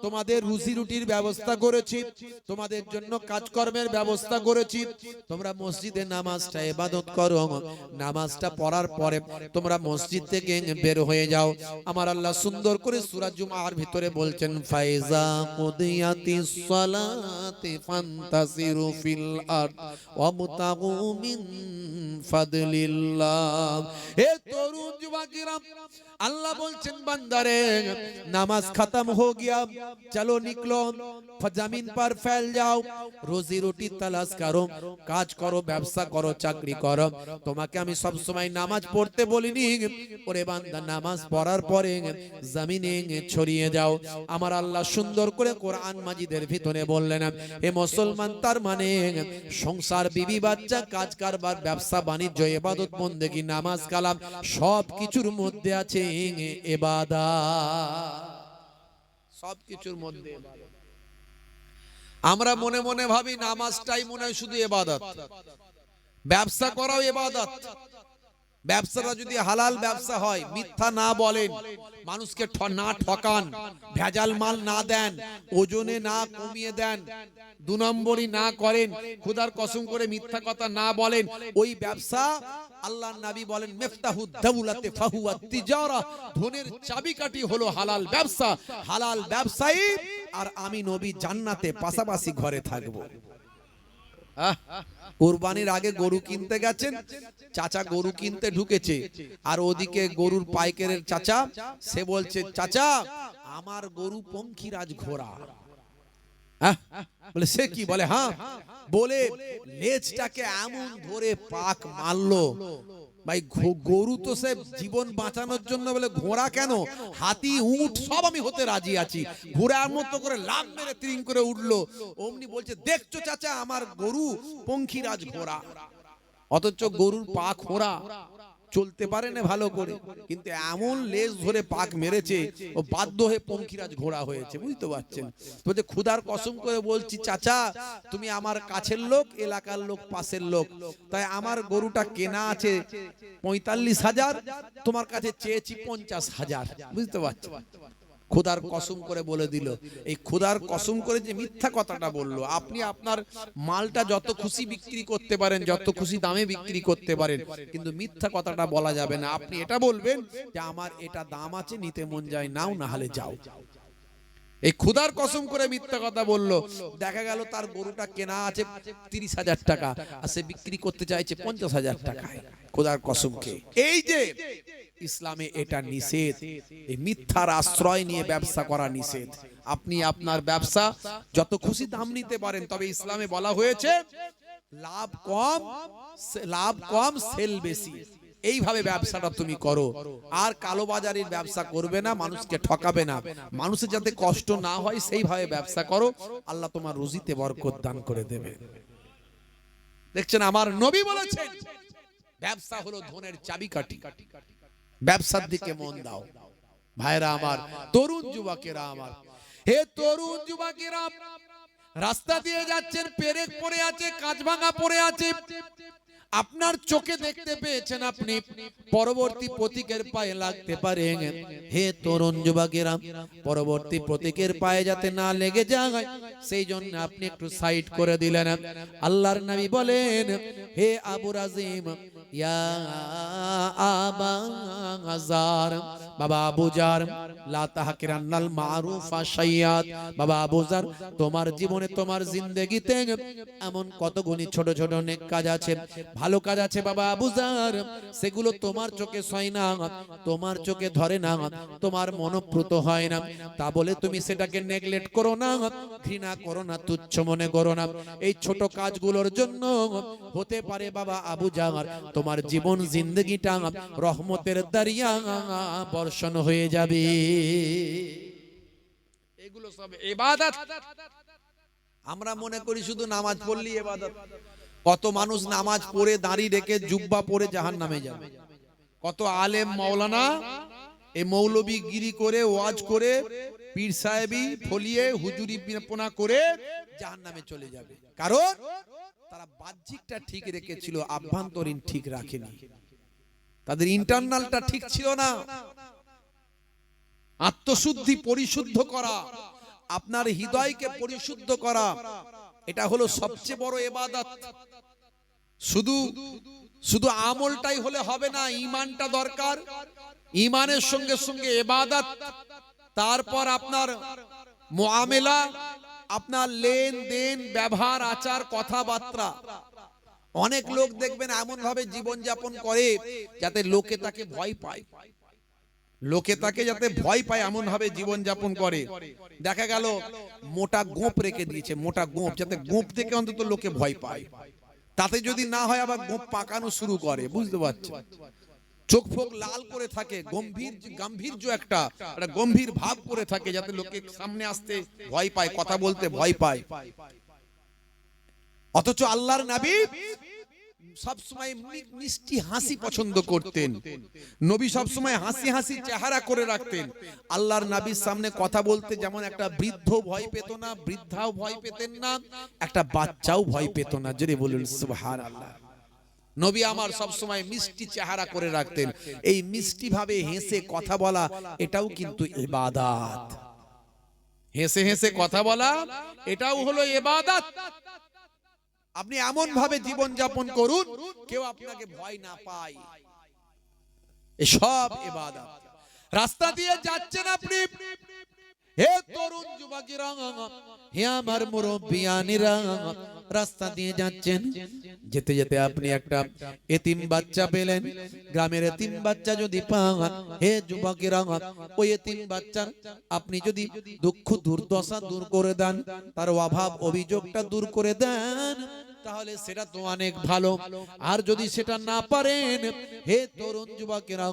তোমাদের রুজি রুটির ব্যবস্থা করেছি, তোমাদের জন্য কাজকর্মের ব্যবস্থা করেছি। তোমরা মসজিদে নামাজটা ইবাদত করো, নামাজটা পড়ার পরে তোমরা মসজিদ থেকে বের হয়ে যাও। আমার আল্লাহ সুন্দর করে সূরা জুমার ভিতরে বলছেন, ফাইজা কুদিয়াতিস সালাতি ফান্তাসিরু ফিল আরদ ওয়াবতাগু মিন ফাদলিল্লাহ। হে তরুণ যুবকেরা, अल्लाह बोलছেন बंदारे नमाज खत्म हो गया चलो निकलो जमीन पर फैल जाओ रोजी रोटी तलाश करो কাজ করো ব্যবসা করো চাকরি করো তোমাকে আমি সব সময় নামাজ পড়তে বলিনি ওরে বান্দা নামাজ পড়ার পরে জমিনে ছড়িয়ে যাও আমার আল্লাহ সুন্দর করে কোরআন মাজিদের ভিতরে বললেন হে মুসলমান তার মানে সংসার বিবি বাচ্চা কাজ কারবার ব্যবসা বাণিজ্য ইবাদত বন্দেগী নামাজ কালাম সব কিছুর মধ্যে আছে ইবাদত সব কিছুর মধ্যে ইবাদত আমরা মনে মনে ভাবি নামাজটাই মনে হয় শুধু ইবাদত ব্যবসা করাও ইবাদত ব্যবসাটা যদি হালাল ব্যবসা হয় মিথ্যা না বলেন মানুষকে না ঠকান ভেজাল মাল না দেন ওজনে না কমিয়ে দেন দু নম্বরই না করেন খোদার কসম করে মিথ্যা কথা না বলেন ওই ব্যবসা আল্লাহর নবী বলেন মিফতাহুদ দাওলাতে ফাহুয়া তিজারা ধনের চাবিকাঠি হলো হালাল ব্যবসা হালাল ব্যবসায়ী আর আমি নবী জান্নাতে পাশাপাশি ঘরে থাকবো কুরবানির আগে গরু কিনতে গেছেন চাচা গরু কিনতে ঢুকেছে আর ওদিকে গরুর পাইকারের চাচা সে বলছে চাচা আমার গরু পঙ্খিরাজ ঘোড়া বলে সে কি বলে হ্যাঁ বলে লেজটাকে এমন ধরে পাক মারলো ভাই গরু তো সে জীবন বাঁচানোর জন্য বলে ঘোড়া কেন হাতি উট সব আমি হতে রাজি আছি ঘোড়ার মতো করে লাফ মেরে ত্রিং করে উঠলো অমনি বলছে দেখছো চাচা আমার গরু পঙ্খিরাজ ঘোড়া অথচ গরুর পা খোঁড়া চলতে পারে না ভালো করে কিন্তু এমন লেজ ধরে পাক মেরেছে ও বাধ্য হয়ে পঙ্খিরাজ ঘোড়া হয়েছে বুঝতে পারছেন বলছে খোদার কসম করে বলছি চাচা তুমি আমার কাছের লোক এলাকার লোক পাশের লোক তাই আমার গরুটা কেনা আছে ৪৫,০০০ তোমার কাছে চেয়েছি ৫০,০০০ বুঝতে পারছো খোদার কসম করে বলে দিল এই খোদার কসম করে যে মিথ্যা কথাটা বললো আপনি আপনার মালটা যত খুশি বিক্রি করতে পারেন যত খুশি দামে বিক্রি করতে পারেন কিন্তু মিথ্যা কথাটা বলা যাবে না আপনি এটা বলবেন যে আমার এটা দাম আছে নিতে মন যায় নাও না হলে যাও এই খোদার কসম করে মিথ্যা কথা বললো দেখা গেল তার গরুটা কেনা আছে ৩০,০০০ টাকা আর সে বিক্রি করতে চাইছে ৫০,০০০ টাকায় খোদার কসম খেয়ে এই যে ইসলামে এটা নিষেধ এই মিথ্যার আশ্রয় নিয়ে ব্যবসা করা নিষেধ আপনি আপনার ব্যবসা যত খুশি দাম নিতে পারেন তবে ইসলামে বলা হয়েছে লাভ কম সেল বেশি এইভাবে ব্যবসাটা তুমি করো আর কালোবাজারির ব্যবসা করবে না মানুষকে ঠকাবে না মানুষের যাতে কষ্ট না হয় সেইভাবে ব্যবসা করো আল্লাহ তোমার রুজিতে বরকত দান করে দেবে দেখছেন আমার নবী বলেছেন ব্যবসা হলো ধনের চাবিকাঠি ব্যবসার দিকে মন দাও ভাইরা আমার তরুণ যুবকেরা আমার হে তরুণ যুবকেরা রাস্তা দিয়ে যাচ্ছেন পেরেক পড়ে আছে কাঁচভাঙা পড়ে আছে আপনার চোখে দেখতে পেয়েছেন আপনি পরবর্তী প্রতীকের পায়ে লাগতে পারে হে তরুণ যুবকেরা পরবর্তী প্রতীকের পায়ে যাতে না লেগে যায় সেই জন্য আপনি একটু সাইড করে দিলেন আল্লাহর নবী বলেন হে আবু রাজিম ইয়া আবা আযার বাবা আবু জার লা তাহকিরান্নাল মারুফা শাইয়াত বাবা আবু জার তোমার জীবনে তোমার জিন্দেগিতে এমন কতগুলি ছোট ছোট নেক কাজ আছে ভালো কাজ আছে বাবা আবু জার সেগুলো তোমার চোখে সয় না তোমার চোখে ধরে না তোমার মনোপ্রত হয় না তা বলে তুমি সেটাকে নেগলেক্ট করো না ঘৃণা করো না তুচ্ছ মনে করো না এই ছোট কাজগুলোর জন্য হতে পারে বাবা আবু জার তোমার জীবন জিন্দেগিটা রহমতের দরিয়া বর্ষণ হয়ে যাবে এগুলো সব ইবাদত আমরা মনে করি শুধু নামাজ পড়লেই ইবাদত কত মানুষ নামাজ পড়ে দাড়ি রেখে জুব্বা পরে জাহান্নামে যাবে কত আলেম মাওলানা এই মৌলবী গিরি করে ওয়াজ করে পীর সাহেবী ফলিয়ে হুজুরি বিপনা করে জাহান্নামে চলে যাবে কারণ তারা বাহ্যিকটা ঠিক রেখেছিল আভ্যন্তরীণ ঠিক রাখেনি তাদের ইন্টারনালটা ঠিক ছিল না আত্মশুদ্ধি পরিশুদ্ধ করা আপনার হৃদয়কে পরিশুদ্ধ করা এটা হলো সবচেয়ে বড় ইবাদত শুধু শুধু আমলটাই হলে হবে না ঈমানটা দরকার ঈমানের সঙ্গে সঙ্গে ইবাদত তারপর আপনার মুআমেলা আপনার লেনদেন ব্যবহার আচার কথাবার্তা অনেক লোক দেখবেন এমন ভাবে জীবন যাপন করে যাতে লোকে তাকে ভয় পায় লোকে তাকে যাতে ভয় পায় এমন ভাবে জীবন যাপন করে। দেখা গেল মোটা গোঁপ রেখে দিয়েছে, মোটা গোঁপ, যাতে গোঁপ দেখে অন্তত লোকে ভয় পায়। তাতে যদি না হয় আবার গোঁপ পাকানো শুরু করে, বুঝতে পারছেন? চোখ ফোক লাল করে থাকে, গাম্ভীর্য একটা গম্ভীর ভাব করে থাকে, যাতে লোকে সামনে আসতে ভয় পায়, কথা বলতে ভয় পায়। অথচ আল্লাহর নবী সবসময় মিষ্টি হাসি পছন্দ করতেন। নবী সবসময় হাসি হাসি চেহারা করে রাখতেন। আল্লাহর নবীর সামনে কথা বলতে যেমন একটা বৃদ্ধ ভয় পেত না, বৃদ্ধাও ভয় পেতেন না, একটা বাচ্চাও ভয় পেত না। জোরে বলুন সুবহানাল্লাহ। নবী আমার সবসময় মিষ্টি চেহারা করে রাখতেন। এই মিষ্টি ভাবে হেসে কথা বলা, এটাও কিন্তু ইবাদত। হেসে হেসে কথা বলা, এটাও হলো ইবাদত। আপনি এমন ভাবে জীবন যাপন করুন কেউ আপনাকে ভয় না পায়, এসব ইবাদত। রাস্তা দিয়ে যাচ্ছেন আপনি, হে তরুণ যুবকেরা, হে আমার মুরব্বিয়ানেরা, রাস্তা দিয়ে যাচ্ছেন, যেতে যেতে আপনি একটা এতিম বাচ্চা পেলেন। গ্রামের এতিম বাচ্চা যদি পান, হে যুবকেরা, ওই এতিম বাচ্চার আপনি যদি দুঃখ দুর্দশা দূর করে দেন, তার অভাব অভিযোগটা দূর করে দেন, তাহলে সেটা তো অনেক ভালো। আর যদি সেটা না পারেন, হে তরুণ যুবকেরা,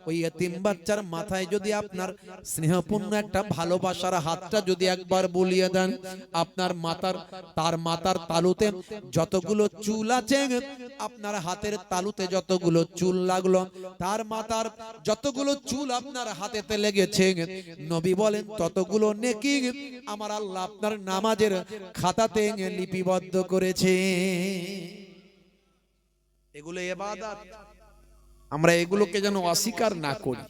ওই এতিম বাচ্চার মাথায় যদি আপনার স্নেহপূর্ণ একটা ভালোবাসার হাতটা যদি একবার বুলিয়ে দেন, আপনার তার মাথার তালুতে যতগুলো চুল আছে, আপনার হাতের তালুতে যতগুলো চুল লাগলো, তার মাথার যতগুলো চুল আপনার হাতেতে লেগেছে, নবী বলেন ততগুলো নেকি আমার আল্লাহ আপনার নামাজের খাতাতে লিপিবদ্ধ করেছে। এগুলো ইবাদত। আমরা এগুলোকে যেন অস্বীকার না করি।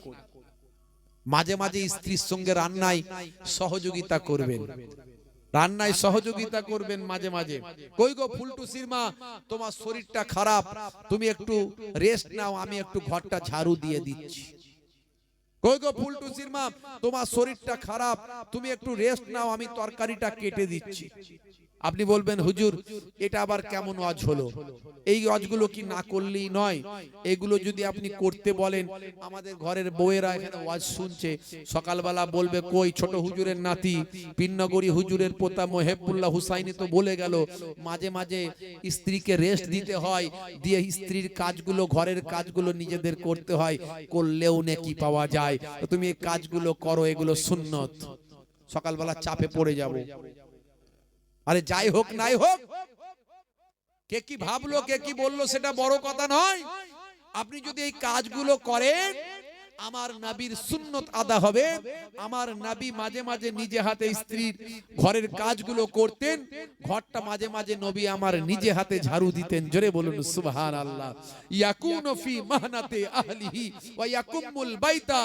মাঝে মাঝে স্ত্রীর সঙ্গে রান্নায় সহযোগিতা করবেন, রান্নায় সহযোগিতা করবেন মাঝে মাঝে। কই গো ফুলটুসির মা, তোমার শরীরটা খারাপ, তুমি একটু রেস্ট নাও, আমি একটু ঘরটা ঝাড়ু দিয়ে দিচ্ছি। কই গো ফুলটুসির মা, তোমার শরীরটা খারাপ, তুমি একটু রেস্ট নাও, আমি তরকারিটা কেটে দিচ্ছি। আপনি বলবেন হুজুর এটা আবার কেমন ওয়াজ হলো? এই ওয়াজগুলো কি না করলেই নয়? এগুলো যদি আপনি করতে বলেন, আমাদের ঘরের বউয়েরা এখানে ওয়াজ শুনছে, সকালবেলা বলবে কই ছোট হুজুরের নাতি পিন্নগরী হুজুরের পোতা মহেবুল্লাহ হুসাইনি তো বলে গেল মাঝে মাঝে স্ত্রীকে রেস্ট দিতে হয়, দিয়ে স্ত্রীর কাজগুলো, ঘরের কাজগুলো নিজেদের করতে হয়, করলেও নেকি পাওয়া যায়। তো তুমি এই কাজগুলো করো, এগুলো সুন্নত। সকালবেলা চাপে পড়ে যাব। আরে যাই হোক নাই হোক, কে কি ভাবলো কে কি বললো সেটা বড় কথা নয়। আপনি যদি এই কাজগুলো করেন, আমার নবীর সুন্নত আদা হবে। আমার নবী মাঝে মাঝে নিজে হাতে স্ত্রীর ঘরের কাজগুলো করতেন, ঘরটা মাঝে মাঝে নবী আমার নিজে হাতে ঝাড়ু দিতেন। জোরে বলুন সুবহানাল্লাহ। ইয়াকুনু ফি মাহনাতি আহলিহি ওয়া ইয়াকুমুল বাইতা।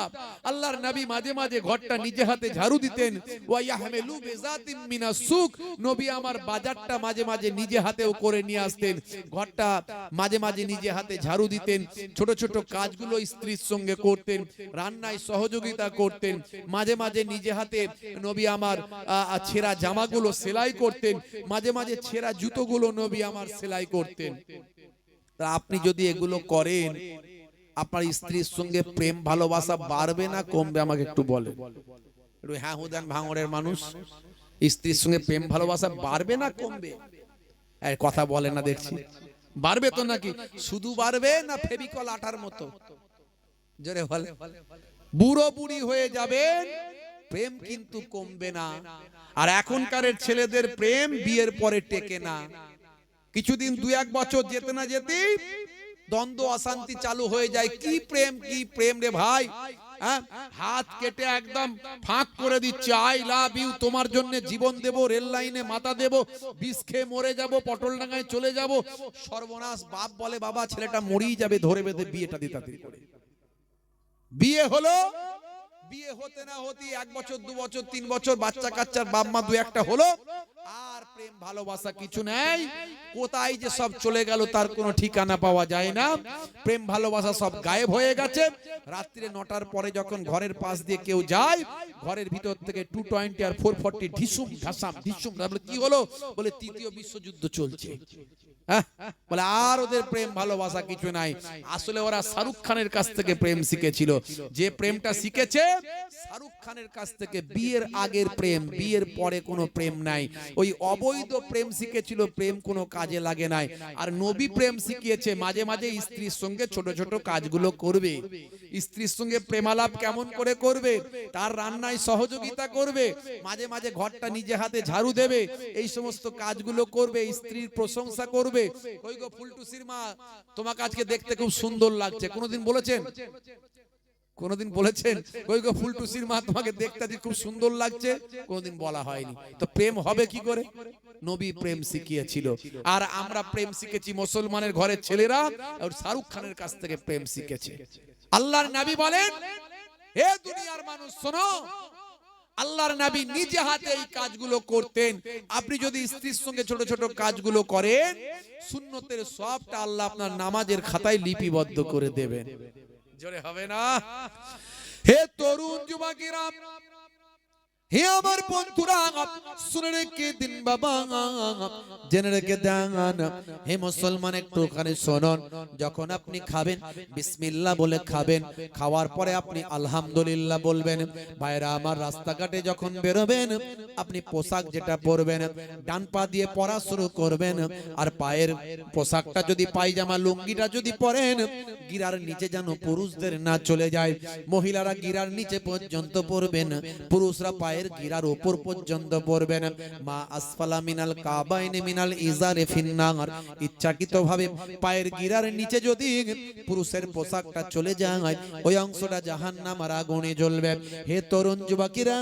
আল্লাহর নবী মাঝে মাঝে ঘরটা নিজে হাতে ঝাড়ু দিতেন। ওয়া ইয়াহমিলু বিজাতিম মিনাস সুক। নবী আমার বাজারটা মাঝে মাঝে নিজে হাতেও করে নিয়ে আসতেন, ঘরটা মাঝে মাঝে নিজে হাতে ঝাড়ু দিতেন, ছোট ছোট কাজগুলো স্ত্রীর সঙ্গে করতেন, রান্নায় সহযোগিতা করতেন, মাঝে মাঝে নিজে হাতে নবী আমার ছেঁড়া জামাগুলো সেলাই করতেন, মাঝে মাঝে ছেঁড়া জুতোগুলো নবী আমার সেলাই করতেন। তা আপনি যদি এগুলো করেন, আপনার স্ত্রীর সঙ্গে প্রেম ভালোবাসা বাড়বে না কমবে? আমাকে একটু বলেন। একটু হ্যাঁ হুদান ভাঙড়ের মানুষ, স্ত্রীর সঙ্গে প্রেম ভালোবাসা বাড়বে না কমবে? কথা বলে না দেখছি। বাড়বে তো নাকি? শুধু বাড়বে না ফেভিকল আটার মতো? জোরে বলে। বুড়ো বুড়ি হয়ে যাবেন, প্রেম কিন্তু কমবে না। আর এখনকার ছেলেদের প্রেম বিয়ের পরে টেকে না। কিছুদিন 2-1 বছর যেতে না যেতেই দ্বন্দ্ব অশান্তি চালু হয়ে যায়। কি প্রেম রে ভাই, হাত কেটে একদম ফাঁক করে দিচ্ছে। আই লাভ ইউ, তোমার জন্য জীবন দেব, রেল লাইনে মাথা দেব, বিষ খেয়ে মরে যাব, পটলডাঙ্গায় চলে যাব। সর্বনাশ। বাপ বলে বাবা ছেলেটা মরেই যাবে, ধরে বেঁধে বিয়েটা দিতে করে। বিয়ে হলো, বিয়ে হতে না হতে 1 বছর 2 বছর 3 বছর বাচ্চা কাচ্চার বাপ মা 2-1টা হলো, আর প্রেম ভালোবাসা কিছু নেই। কোথায় যে সব চলে গেল তার কোনো ঠিকানা পাওয়া যায় না। প্রেম ভালোবাসা সব গায়েব হয়ে গেছে। রাত্রে 9টার পরে যখন ঘরের পাশ দিয়ে কেউ যায়, ঘরের ভিতর থেকে 220 আর 440 ঢিসুম ঢাসাম ঢিসুম। কি হলো? বলে তৃতীয় বিশ্বযুদ্ধ চলছে। হ্যাঁ, বলে আর ওদের প্রেম ভালোবাসা কিছু নাই। আসলে ওরা শাহরুখ খানের কাছ থেকে প্রেম শিখেছিল। যে প্রেমটা শিখেছে শাহরুখ খানের কাছ থেকে, বিয়ের আগের প্রেম, বিয়ের পরে কোনো প্রেম নাই। ওই অবৈধ প্রেম শিখেছিল, প্রেম কোনো কাজে লাগে নাই। আর নবী প্রেম শিখিয়েছে, মাঝে মাঝে স্ত্রীর সঙ্গে ছোট ছোট কাজগুলো করবে। স্ত্রীর সঙ্গে প্রেমালাপ কেমন করে করবে, তার রান্নায় সহযোগিতা করবে, মাঝে মাঝে ঘরটা নিজে হাতে ঝাড়ু দেবে, এই সমস্ত কাজগুলো করবে, স্ত্রীর প্রশংসা করবে। কই গো ফুলটুসির মা, তোমাকে আজকে দেখতে খুব সুন্দর লাগছে, কোনোদিন বলেছেন? কোনোদিন বলেছেন কই গো ফুলটুসির মা, তোমাকে দেখতে আজকে খুব সুন্দর লাগছে? কোনোদিন বলা হয়নি। তো প্রেম হবে কি করে? নবী প্রেম শিখিয়েছিল। আর আমরা প্রেম শিখেছি মুসলমানের ঘরের ছেলেরা, আর শাহরুখ খানের কাছ থেকে প্রেম শিখেছে। আল্লাহর নবী বলেন, হে দুনিয়ার মানুষ শোনো, আল্লাহর নবী নিজে হাতে এই কাজগুলো করতেন। আপনি যদি স্ত্রীর সঙ্গে ছোট ছোট কাজগুলো করেন, সুন্নতের সবটা আল্লাহ আপনার নামাজের খাতায় লিপিবদ্ধ করে দেবেন। জোরে হবে না? হে তরুণ যুবকেরা, হে আমার বন্ধুরা, শুনে রেখে দিন বাবা, জেনে রেখে দেন। হে মুসলমান, একটুখানি শুনুন। যখন আপনি খাবেন বিসমিল্লাহ বলে খাবেন, খাওয়ার পরে আপনি আলহামদুলিল্লাহ বলবেন। ভাইরা আমার, রাস্তাঘাটে যখন বেরোবেন আপনি পোশাক যেটা পরবেন ডান পা দিয়ে পরা শুরু করবেন। আর পায়ের পোশাকটা যদি পায়জামা লুঙ্গিটা যদি পরেন, গিরার নিচে যেন পুরুষদের না চলে যায়। মহিলারা গিরার নিচে পর্যন্ত পরবেন, পুরুষরা পায়ের গিরার উপর পর্যন্ত পরবেন। মা আসফালা মিনাল কাবাইনি মিনাল ইজারে ফিন্নার। ইচ্ছাকৃতভাবে পায়ের গিরার নিচে যদি পুরুষের পোশাকটা চলে যায়, ওই অংশটা জাহান্নামের আগুনে জ্বলবে। হে তরুণ যুবকেরা,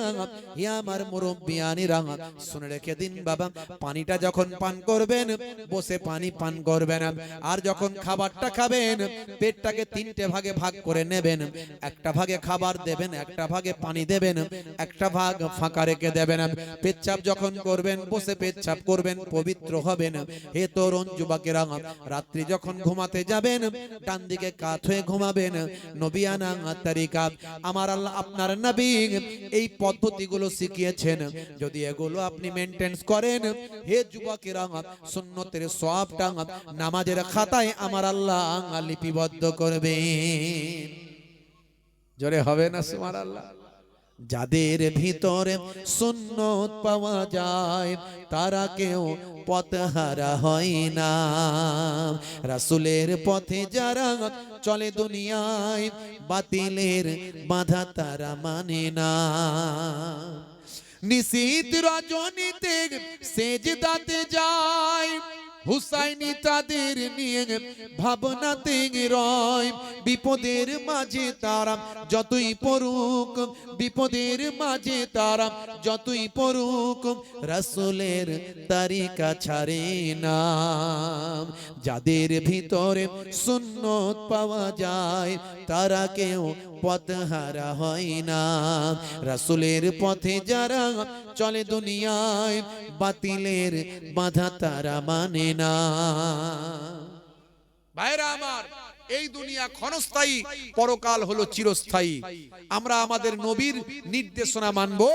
হে আমার মুরব্বিয়ানিরা, শুনে রেখে দিন বাবা, পানিটা যখন পান করবেন বসে পানি পান করবেন। আর যখন খাবারটা খাবেন, পেটটাকে তিনটে ভাগে ভাগ করে নেবেন। একটা ভাগে খাবার দেবেন, একটা ভাগে পানি দেবেন, একটা ভাগ ফাঁকা রেখে দেবেন। পেচ্ছাপ যখন করবেন বসে পেচ্ছাপ করবেন, পবিত্র হবেন। হে তরুণ যুবকেরা, রাত্রি যখন ঘুমাতে যাবেন ডান দিকে কাত হয়ে ঘুমাবেন। নবিয়ানা তারিকা, আমার আল্লাহ আপনার নবী এই পদ্ধতিগুলো শিখিয়েছেন। যদি এগুলো আপনি মেইনটেইন করেন, হে যুবকেরা, সুন্নতের সওয়াবটা নামাজের খাতায় আমার আল্লাহ লিপিবদ্ধ করবেন। জোরে হবে না সুবহানাল্লাহ? যাদের ভিতরে সুন্নত পাওয়া যায় তারা কেউ পথহারা হয় না। রাসূলের পথে যারা চলে দুনিয়ায়, বাতিলের বাধা তারা মানে না। নিশীত রজনীতে সেজদাতে যায়, হুসাইনি তাদের নিয়ে ভাবনাতে রয়। বিপদের মাঝে তারা যতই পড়ুক, বিপদের মাঝে তারা যতই পড়ুক, রাসূলের তরিকা ছাড়ে না। যাদের ভিতরে সুন্নত পাওয়া যায় তারা কেউ পথহারা হয় না। রাসূলের পথে যারা চলে দুনিয়ায়, বাতিলের বাধা তারা মানে না। ভাইরা আমার, এই দুনিয়া ক্ষণস্থায়ী, পরকাল হলো চিরস্থায়ী। আমরা আমাদের নবীর নির্দেশনা মানবো,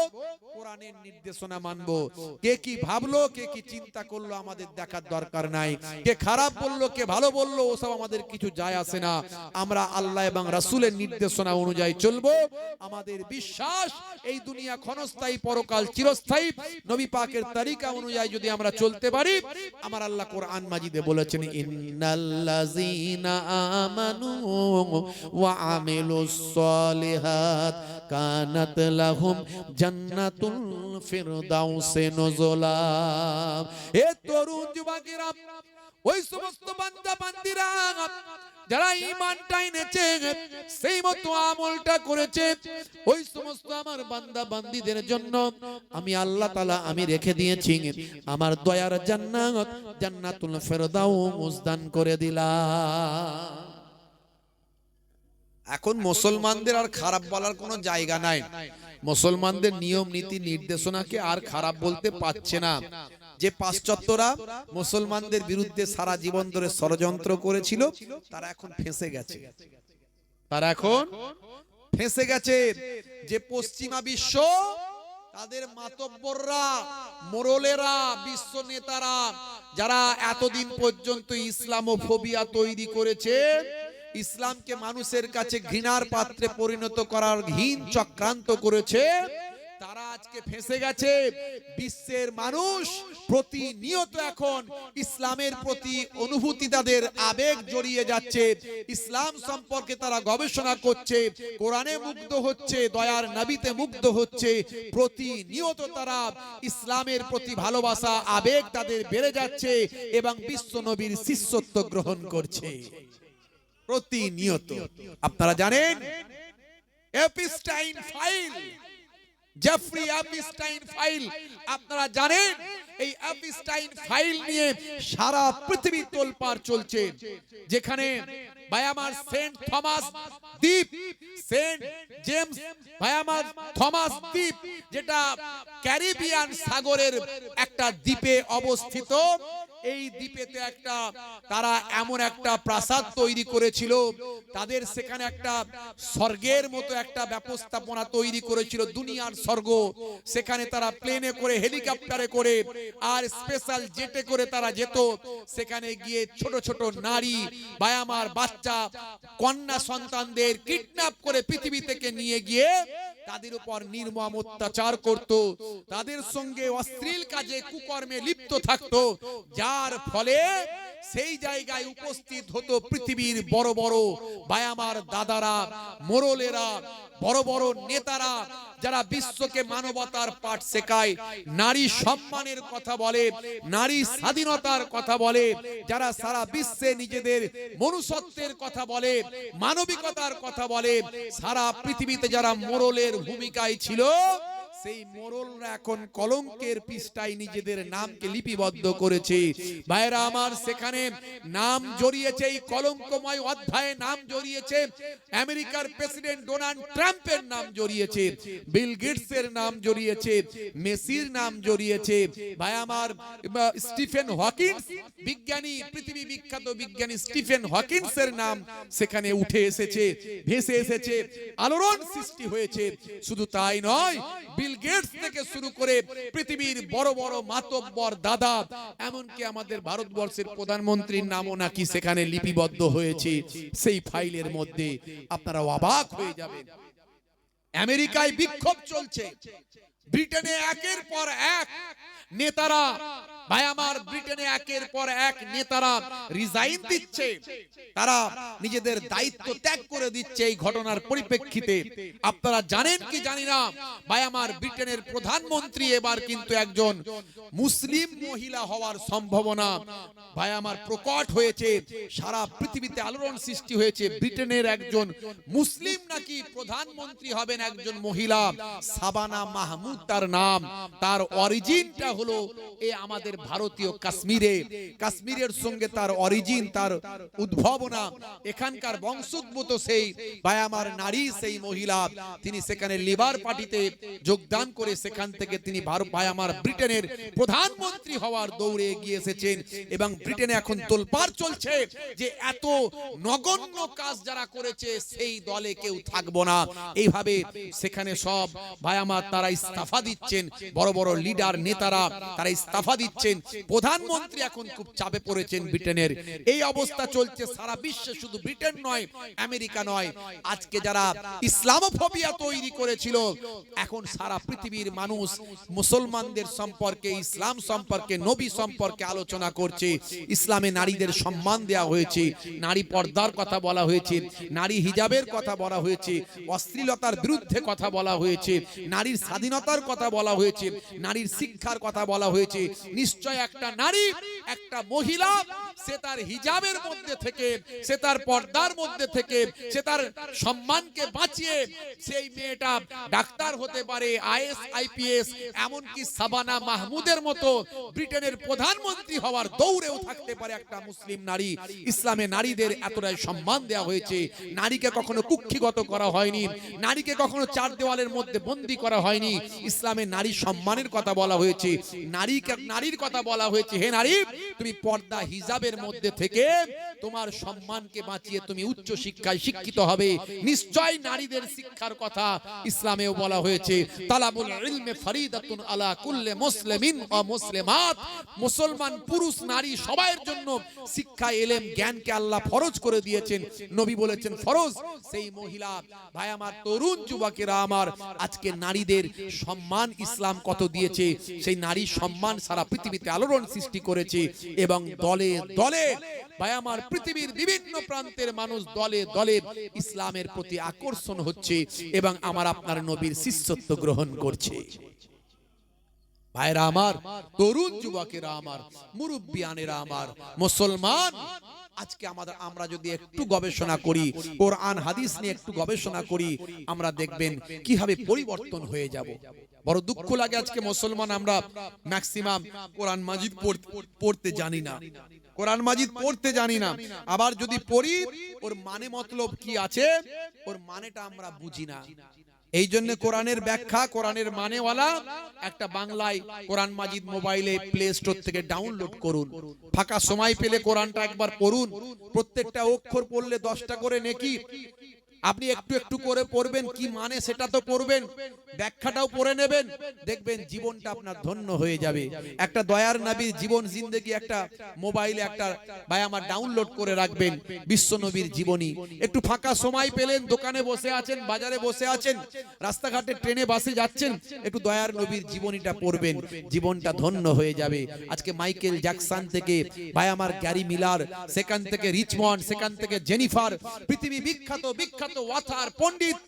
কোরআনের নির্দেশনা মানবো। কে কি ভাবলো, কে কি চিন্তা করলো আমাদের দেখার দরকার নাই। কে খারাপ বললো, কে ভালো বললো, ওসব আমাদের কিছু যায় আসে না। আমরা আল্লাহ এবং রাসূলের নির্দেশনা অনুযায়ী চলবো। আমাদের বিশ্বাস এই দুনিয়া ক্ষণস্থায়ী, পরকাল চিরস্থায়ী। নবী পাকের তরিকা অনুযায়ী যদি আমরা চলতে পারি, আমার আল্লাহ কোরআন মাজিদে বলেছেন, ইন্নাল্লাযীনা আমানু ওয়া আমিলুস সালিহাত কানাত লাহুম জান্নাতুল ফিরদাউসে নুজুলা। হে তরুণ যুবকেরা, ওই সমস্ত বান্দা বান্দিরা যারা ঈমানটা এনেছে, সেই মতো আমলটা করেছে, ওই সমস্ত আমার বান্দা বান্দীদের জন্য আমি আল্লাহ তাআলা আমি রেখে দিয়েছি আমার দয়ার জান্নাত, জান্নাতুল ফিরদাউস দান করে দিলাম। এখন মুসলমানদের আর খারাপ বলার কোনো জায়গা নাই। মুসলমানদের নিয়ম নীতি নির্দেশনাকে আর খারাপ বলতে পারছে না। যে পাশ্চাত্যরা মুসলমানদের বিরুদ্ধে সারা জীবন ধরে ষড়যন্ত্র করেছিল, তারা এখন ফেঁসে গেছে। তারা এখন ফেঁসে গেছে। যে পশ্চিমা বিশ্ব, তাদের মাতব্বররা, মোড়লেরা, বিশ্ব নেতারা যারা এতদিন পর্যন্ত ইসলামোফোবিয়া তৈরি করেছে, ইসলামকে মানুষের কাছে ঘৃণার পাত্রে পরিণত করার হীন চক্রান্ত করেছে, তারা আজকে ফেঁসে গেছে। বিশ্বের মানুষ প্রতিনিয়ত এখন ইসলামের প্রতি অনুভূতি, তাদের আবেগ জড়িয়ে যাচ্ছে। ইসলাম সম্পর্কে তারা গবেষণা করছে, কোরআনে মুগ্ধ হচ্ছে, দয়ার নবীতে মুগ্ধ হচ্ছে। প্রতিনিয়ত তারা ইসলামের প্রতি ভালোবাসা, আবেগ তাদের বেড়ে যাচ্ছে এবং বিশ্ব নবীর শিষ্যত্ব গ্রহণ করছে প্রতিনিয়ত। আপনারা জানেন এপিস্টাইন ফাইল, জেফ্রি এপিস্টাইন ফাইল, আপনারা জানেন এই এপিস্টাইন ফাইল নিয়ে সারা পৃথিবী তোলপাড় চলছে। যেখানে বায়ামার সেন্ট থমাস দ্বীপ, সেন্ট জেমস বায়ামার থমাস দ্বীপ, যেটা ক্যারিবিয়ান সাগরের একটা দ্বীপে অবস্থিত, এই দ্বীপেতে একটা তারা এমন একটা প্রাসাদ তৈরি করেছিল, তাদের সেখানে একটা স্বর্গের মতো একটা ব্যবস্থাপনা তৈরি করেছিল, দুনিয়ার স্বর্গ। সেখানে তারা প্লেনে করে, হেলিকপ্টারে করে আর স্পেশাল জেটে করে তারা যেত। সেখানে গিয়ে ছোট ছোট নারী, বায়ামার বাচ্চা, কন্যা সন্তানদের কিডন্যাপ করে পৃথিবী থেকে নিয়ে গিয়ে তাদের উপর নির্মম অত্যাচার করত, তাদের সঙ্গে অশ্লীল কাজে, কুকর্মে লিপ্ত থাকতো, যার ফলে সেই জায়গায় উপস্থিত হতো পৃথিবীর বড় বড় বায়ামার দাদারা, মোরলেরা, বড় বড় নেতারা, যারা বিশ্বকে মানবতার পাঠ শেখায়, নারী সম্মানের কথা বলে, নারী স্বাধীনতার কথা বলে, যারা সারা বিশ্বে নিজেদের মনুষ্যত্বের কথা বলে, মানবিকতার কথা বলে, সারা পৃথিবীতে যারা মোরলের ভূমিকায় ছিল, সেই মোরলরা এখন কলঙ্কের পৃষ্ঠায় নিজেদের নামকে লিপিবদ্ধ করেছে। ভাইরা আমার, সেখানে নাম জড়িয়েছে, এই কলঙ্কময় অধ্যায়ে নাম জড়িয়েছে আমেরিকার প্রেসিডেন্ট ডোনাল্ড ট্রাম্পের নাম জড়িয়েছে, বিল গেটসের নাম জড়িয়েছে, মেসির নাম জড়িয়েছে। ভাই আমার, স্টিফেন হকিন্স বিজ্ঞানী, পৃথিবী বিখ্যাত বিজ্ঞানী স্টিফেন হকিন্সের নাম সেখানে উঠে এসেছে, ভেসে এসেছে, আলোড়ন সৃষ্টি হয়েছে। শুধু তাই নয়, বিল গেটস থেকে শুরু করে পৃথিবীর বড় বড় মাতব্বর দাদা, এমনকি আমাদের ভারতবর্ষের প্রধানমন্ত্রীর নামও নাকি সেখানে লিপিবদ্ধ হয়েছে সেই ফাইলের মধ্যে। আপনারা অবাক হয়ে যাবেন। আমেরিকায় বিক্ষোভ চলছে, ব্রিটেনে একের পর এক নেতারা, ভাই আমার, ব্রিটেনে একের পর এক নেতারা রিজাইন দিচ্ছে, তারা নিজেদের দায়িত্ব ত্যাগ করে দিচ্ছে এই ঘটনার পরিপ্রেক্ষিতে। আপনারা জানেন কি জানি না, ভাই আমার, ব্রিটেনের প্রধানমন্ত্রী এবার কিন্তু একজন মুসলিম মহিলা হওয়ার সম্ভাবনা, ভাই আমার, প্রকট হয়েছে। সারা পৃথিবীতে আলোড়ন সৃষ্টি হয়েছে। ব্রিটেনের একজন মুসলিম নাকি প্রধানমন্ত্রী হবেন, একজন মহিলা, সাবানা মাহমুদ তার নাম। তার অরিজিনটা হলো এই আমাদের ভারতীয় কাশ্মীরে, কাশ্মীরের সঙ্গে তার অরিজিন, তার উদ্ভাবনা, এখানকার বংশোদ্ভূত সেই ভাই আমার নারী, সেই মহিলা। তিনি সেখানে লিবার পার্টিতে যোগদান করে সেখান থেকে তিনি ভাই আমার ব্রিটেনের প্রধানমন্ত্রী হওয়ার দৌড়ে এগিয়ে এসেছেন। এবং ব্রিটেনে এখন তোলপাড় চলছে যে এত নগণ্য কাজ যারা করেছে সেই দলে কেউ থাকবো না। এইভাবে সেখানে সব ভাই আমার তারা ইস্তফা দিচ্ছেন, বড় বড় লিডার নেতারা তারা ইস্তফা দিচ্ছেন। প্রধানমন্ত্রী এখন খুব চাপে পড়েছেন ব্রিটেনের। এই অবস্থা চলছে সারা বিশ্বে, শুধু ব্রিটেন নয়, আমেরিকা নয়। আজকে যারা ইসলামোফোবিয়া তৈরি করেছিল, এখন সারা পৃথিবীর মানুষ মুসলমানদের সম্পর্কে, ইসলাম সম্পর্কে, নবী সম্পর্কে আলোচনা করছে। ইসলামে নারীদের সম্মান দেওয়া হয়েছে, নারী পর্দার কথা বলা হয়েছে, নারী হিজাবের কথা বলা হয়েছে, অশ্লীলতার বিরুদ্ধে কথা বলা হয়েছে, নারীর স্বাধীনতার কথা বলা হয়েছে, নারীর শিক্ষার কথা বলা হয়েছে। নিশ্চয় একটা নারী, একটা মহিলা, সে তার হিজাবের মধ্যে থেকে, সে তার পর্দার মধ্যে থেকে, সে তার সম্মানকে বাঁচিয়ে সেই মেয়েটা ডাক্তার হতে পারে, আইএস আইপিএস, এমনকি সাবানা মাহমুদের মতো ব্রিটেনের প্রধানমন্ত্রী হওয়ার দৌড়েও থাকতে পারে একটা মুসলিম নারী। ইসলামে নারীদের এতটাই সম্মান দেওয়া হয়েছে। নারীকে কখনো কুক্ষিগত করা হয়নি, নারীকে কখনো চার দেওয়ালের মধ্যে বন্দী করা হয়নি। ইসলামে নারী সম্মানের কথা বলা হয়েছে, নারীর কথা বলা হয়েছে, হে নারী, তুমি পর্দা হিজাবের মধ্যে থেকে তোমার সম্মানকে বাঁচিয়ে তুমি উচ্চ শিক্ষায় শিক্ষিত হবে। নিশ্চয় নারীদের শিক্ষার কথা ইসলামেও বলা হয়েছে, তালাবুল ইলমে ফরিদাতুন আলা কুল্লি মুসলিমিন ওয়া মুসলিমাত। মুসলমান পুরুষ নারী সবার জন্য শিক্ষা এলেম জ্ঞানকে আল্লাহ ফরজ করে দিয়েছেন। নবী বলেছেন ফরজ। সেই মহিলা ভাই আমার, তরুণ যুবকেরা আমার, আজকে নারীদের সম্মান ইসলাম কত দিয়েছে, সেই নারী সম্মান সারা পৃথিবীতে আলোড়ন সৃষ্টি করেছে। এবং দলে দলে ভাই আমার, পৃথিবীর বিভিন্ন প্রান্তের মানুষ দলে দলে ইসলামের প্রতি আকর্ষণ হচ্ছে এবং আমার আপনার নবীর শিষ্যত্ব গ্রহণ করছে। ভাইরা আমার, তরুণ যুবকেরা আমার, মুরব্বিয়ানেরা আমার, মুসলমান আজকে আমরা যদি একটু গবেষণা করি, কোরআন হাদিস নিয়ে একটু গবেষণা করি, আমরা দেখবেন কিভাবে পরিবর্তন হয়ে যাব। বড় দুঃখ লাগে আজকে মুসলমান আমরা ম্যাক্সিমাম কোরআন মাজিদ পড়তে জানি না, কোরআন মাজিদ পড়তে জানি না। আবার যদি পড়ি, ওর মানে মতলব কি আছে ওর মানেটা আমরা বুঝি না। এই জন্য কোরআনের ব্যাখ্যা, কোরআনের মানেওয়ালা একটা বাংলায় কোরআন মাজিদ মোবাইলে প্লে স্টোর থেকে ডাউনলোড করুন। ফাঁকা সময় পেলে কোরআনটা একবার পড়ুন। প্রত্যেকটা অক্ষর পড়লে 10টা করে নেকি। আপনি একটু একটু করে পড়বেন, কি মানে সেটা তো পড়বেন, ব্যাখ্যাটাও পড়ে নেবেন, দেখবেন জীবনটা আপনার ধন্য হয়ে যাবে। একটা দয়ার নবীর জীবন জিন্দেগি একটা মোবাইলে একটা ভাই আমার ডাউনলোড করে রাখবেন, বিশ্ব নবীর জীবনী। একটু ফাঁকা সময় পেলেন, দোকানে বসে আছেন, বাজারে বসে আছেন, রাস্তাঘাটে ট্রেনে বাসে যাচ্ছেন, একটু দয়ার নবীর জীবনীটা পড়বেন, জীবনটা ধন্য হয়ে যাবে। আজকে মাইকেল জ্যাকসন থেকে ভাই আমার গ্যারি মিলার, সেখান থেকে রিচমন্ড, সেখান থেকে জেনিফার, পৃথিবী বিখ্যাত বিখ্যাত ওয়াথার পণ্ডিত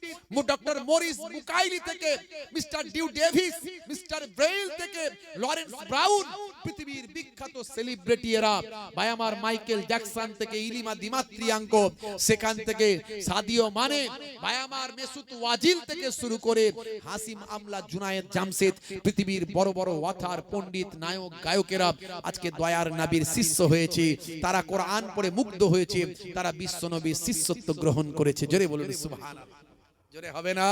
ডক্টর মরিস বুকাইলি থেকে Mister Dew Davis, Mister Braille থেকে লরেন্স ব্রাউন, পৃথিবীর বিখ্যাত সেলিব্রিটি এরা ভাই আমার, মাইকেল জ্যাকসন থেকে ইলিমা দিমাত্রিয়াঙ্কো, সেখান থেকে সাদিও মানে ভাই আমার, মেসুত ওয়াজিল থেকে শুরু করে হাসিম আমলা, জুনায়েদ জামশেদ, পৃথিবীর বড় বড় ওয়াথার পণ্ডিত নায়ক গায়কেরা আজকে দয়ার নবীর শিষ্য হয়েছে। তারা কোরআন পড়ে মুগ্ধ হয়েছে, তারা বিশ্ব নবীর শিষ্যত্ব গ্রহণ করেছে। জোরে বলুন সুবহানাল্লাহ। জোরে হবে না?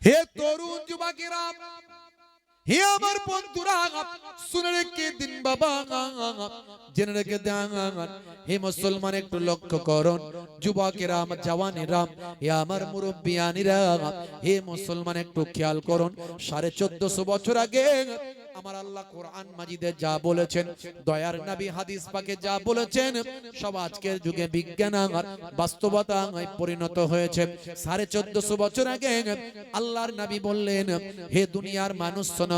হে তরুণ যুবকেরা, হে আমার বন্ধুরা, শুনে রেখে দিন বাবা, জেনে রেখে দেন। হে মুসলমান একটু লক্ষ্য করুন, যুবকেরা, আমার জওয়ানেরা, হে আমার মুরব্বিয়ানিরা, হে মুসলমান একটু খেয়াল করুন। 1450 বছর আগে আমার আল্লাহ কোরআন মাজিদে যা বলেছেন, দয়ার নবী হাদিস পাকে যা বলেছেন, সব আজকের যুগে বিজ্ঞান আর বাস্তবতায় পরিণত হয়েছে। 1450 বছর আগে আল্লাহর নবী বললেন, হে দুনিয়ার মানুষ শোনো,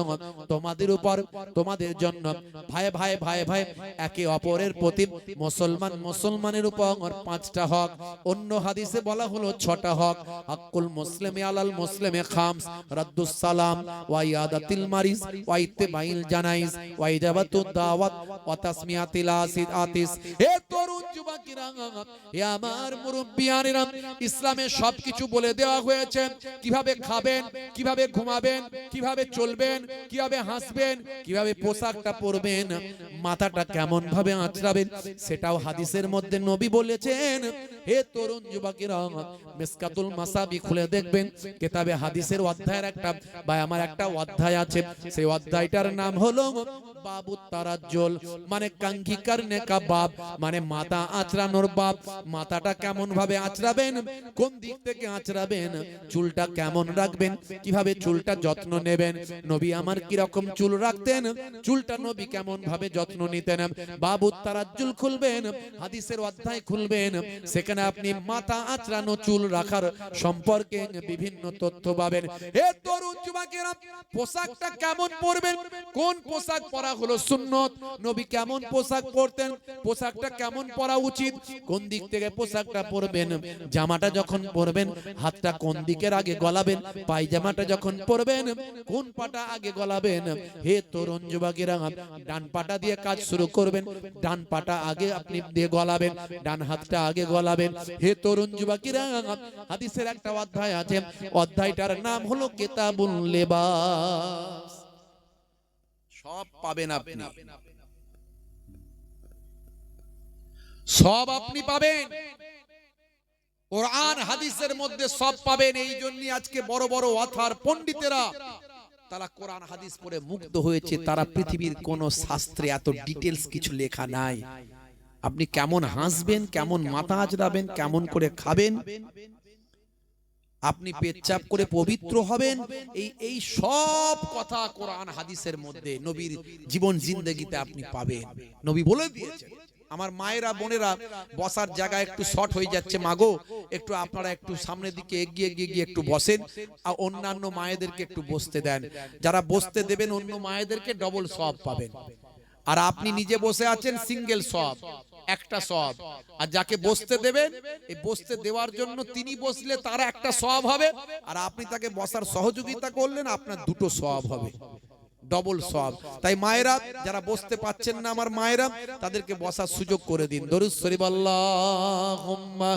তোমাদের উপর, তোমাদের জন্য ভাই ভাই ভাই ভাই একে অপরের প্রতি মুসলমানের উপর 5টা হক। অন্য হাদিসে বলা হলো 6টা হক। হাক্কুল মুসলিমি আলাল মুসলিমি খামস, রাদ্দুস সালাম, ওয়া ইয়াদাতিল মারিজ, ওয়া ইত্তিবাইল জানাইজ, ওয়া ইজাবাতুদ দাওয়াত, ওয়া তাসমিয়াতিল আতিস। হে তরুণ যুবকেরা, হে আমার মুরব্বিয়ানেরা, ইসলামে সবকিছু বলে দেওয়া হয়েছে। কিভাবে খাবেন, কিভাবে ঘুমাবেন, কিভাবে চলবেন, কিভাবে হাসবেন, কিভাবে পোশাকটা পরবেন, মাথাটা কেমন ভাবে আঁচড়াবেন, সেটাও হাদিসের মধ্যে নবী বলেছেন। হে তরুণ যুবকেরা, মিসকাতুল মাসাবি খুলে দেখবেন, কিতাবে হাদিসের অধ্যায়ের একটা বা আমার একটা অধ্যায় আছে, সেই অধ্যায়টার নাম হলো বাবুত তারাজ্জুল, মানে কাঙ্ক্ষী করনে কা বাব, মানে মাথা আঁচড়ানোর বাব। মাথাটা কেমন ভাবে আঁচড়াবেন, কোন দিক থেকে আঁচড়াবেন, চুলটা কেমন রাখবেন, কিভাবে চুলটা যত্ন নেবেন, নবী আমার কি রকম চুল রাখতেন, চুলটা নবী কেমন ভাবে যত্ন নিতেন। বাবুত তারাজ্জুল খুলবেন, হাদিসের অধ্যায় খুলবেন, সেখানে আপনি মাথা আঁচড়ানো, চুল রাখার সম্পর্কে বিভিন্ন তথ্য পাবেন। হে তরুণ যুবকেরা, পোশাকটা কেমন পরবেন, কোন পোশাক পরা হলো সুন্নত, নবী কেমন পোশাক পরতেন, পোশাকটা কেমন পরা উচিত, কোন দিক থেকে পোশাকটা পরবেন, জামাটা যখন পরবেন হাতটা কোন দিকের আগে গলাবেন, পায়জামাটা যখন পরবেন কোন পাটা আগে গলাবেন। হে তরুণ যুবকেরা, ডান পাটা দিয়ে কাজ শুরু করবেন, ডান পাটা আগে আপনি দিয়ে গলাবেন, ডান হাতটা আগে গলাবেন। হে তরুণ যুবকেরা, হাদিসের একটা অধ্যায় আছে, অধ্যায়টার নাম হলো কিতাবুল লিবাস। সব পাবেন আপনি, সব আপনি পাবেন, কোরআন হাদিসের মধ্যে সব পাবেন। এই জন্য আজকে বড় বড় ওয়াথার পণ্ডিতেরা তারা কোরআন হাদিস পড়ে মুগ্ধ হয়েছে। তারা পৃথিবীর কোন শাস্ত্রে এত ডিটেইলস কিছু লেখা নাই। আপনি কেমন হাসবেন, কেমন মাথা আঁচড়াবেন, কেমন করে খাবেন, আপনি পেচ্ছাপ করে পবিত্র হবেন, এই সব কথা কোরআন হাদিসের মধ্যে নবীর জীবন জিন্দেগিতে আপনি পাবেন। নবী বলে দিয়েছেন। আমার মায়েরা বোনেরা বসার জায়গা একটু শর্ট হয়ে যাচ্ছে, মাগো একটু আপনারা একটু সামনের দিকে এগিয়ে গিয়ে একটু বসেন, আর অন্যান্য মায়েদেরকে একটু বসতে দেন। যারা বসতে দেবেন অন্য মায়েদেরকে ডবল সওয়াব পাবেন, আর আপনি নিজে বসে আছেন সিঙ্গেল সওয়াব, একটা সওয়াব। আর যাকে বসতে দেবেন, এই বসতে দেওয়ার জন্য তিনি বসলে তার একটা সওয়াব হবে, আর আপনি তাকে বসার সহযোগিতা করলেন, আপনার দুটো সওয়াব হবে, ডবল সওয়াব। তাই মায়েরা যারা বসতে পাচ্ছেন না, আমার মায়েরা, তাদেরকে বসার সুযোগ করে দিন। দরুদ শরীফ আল্লাহুম্মা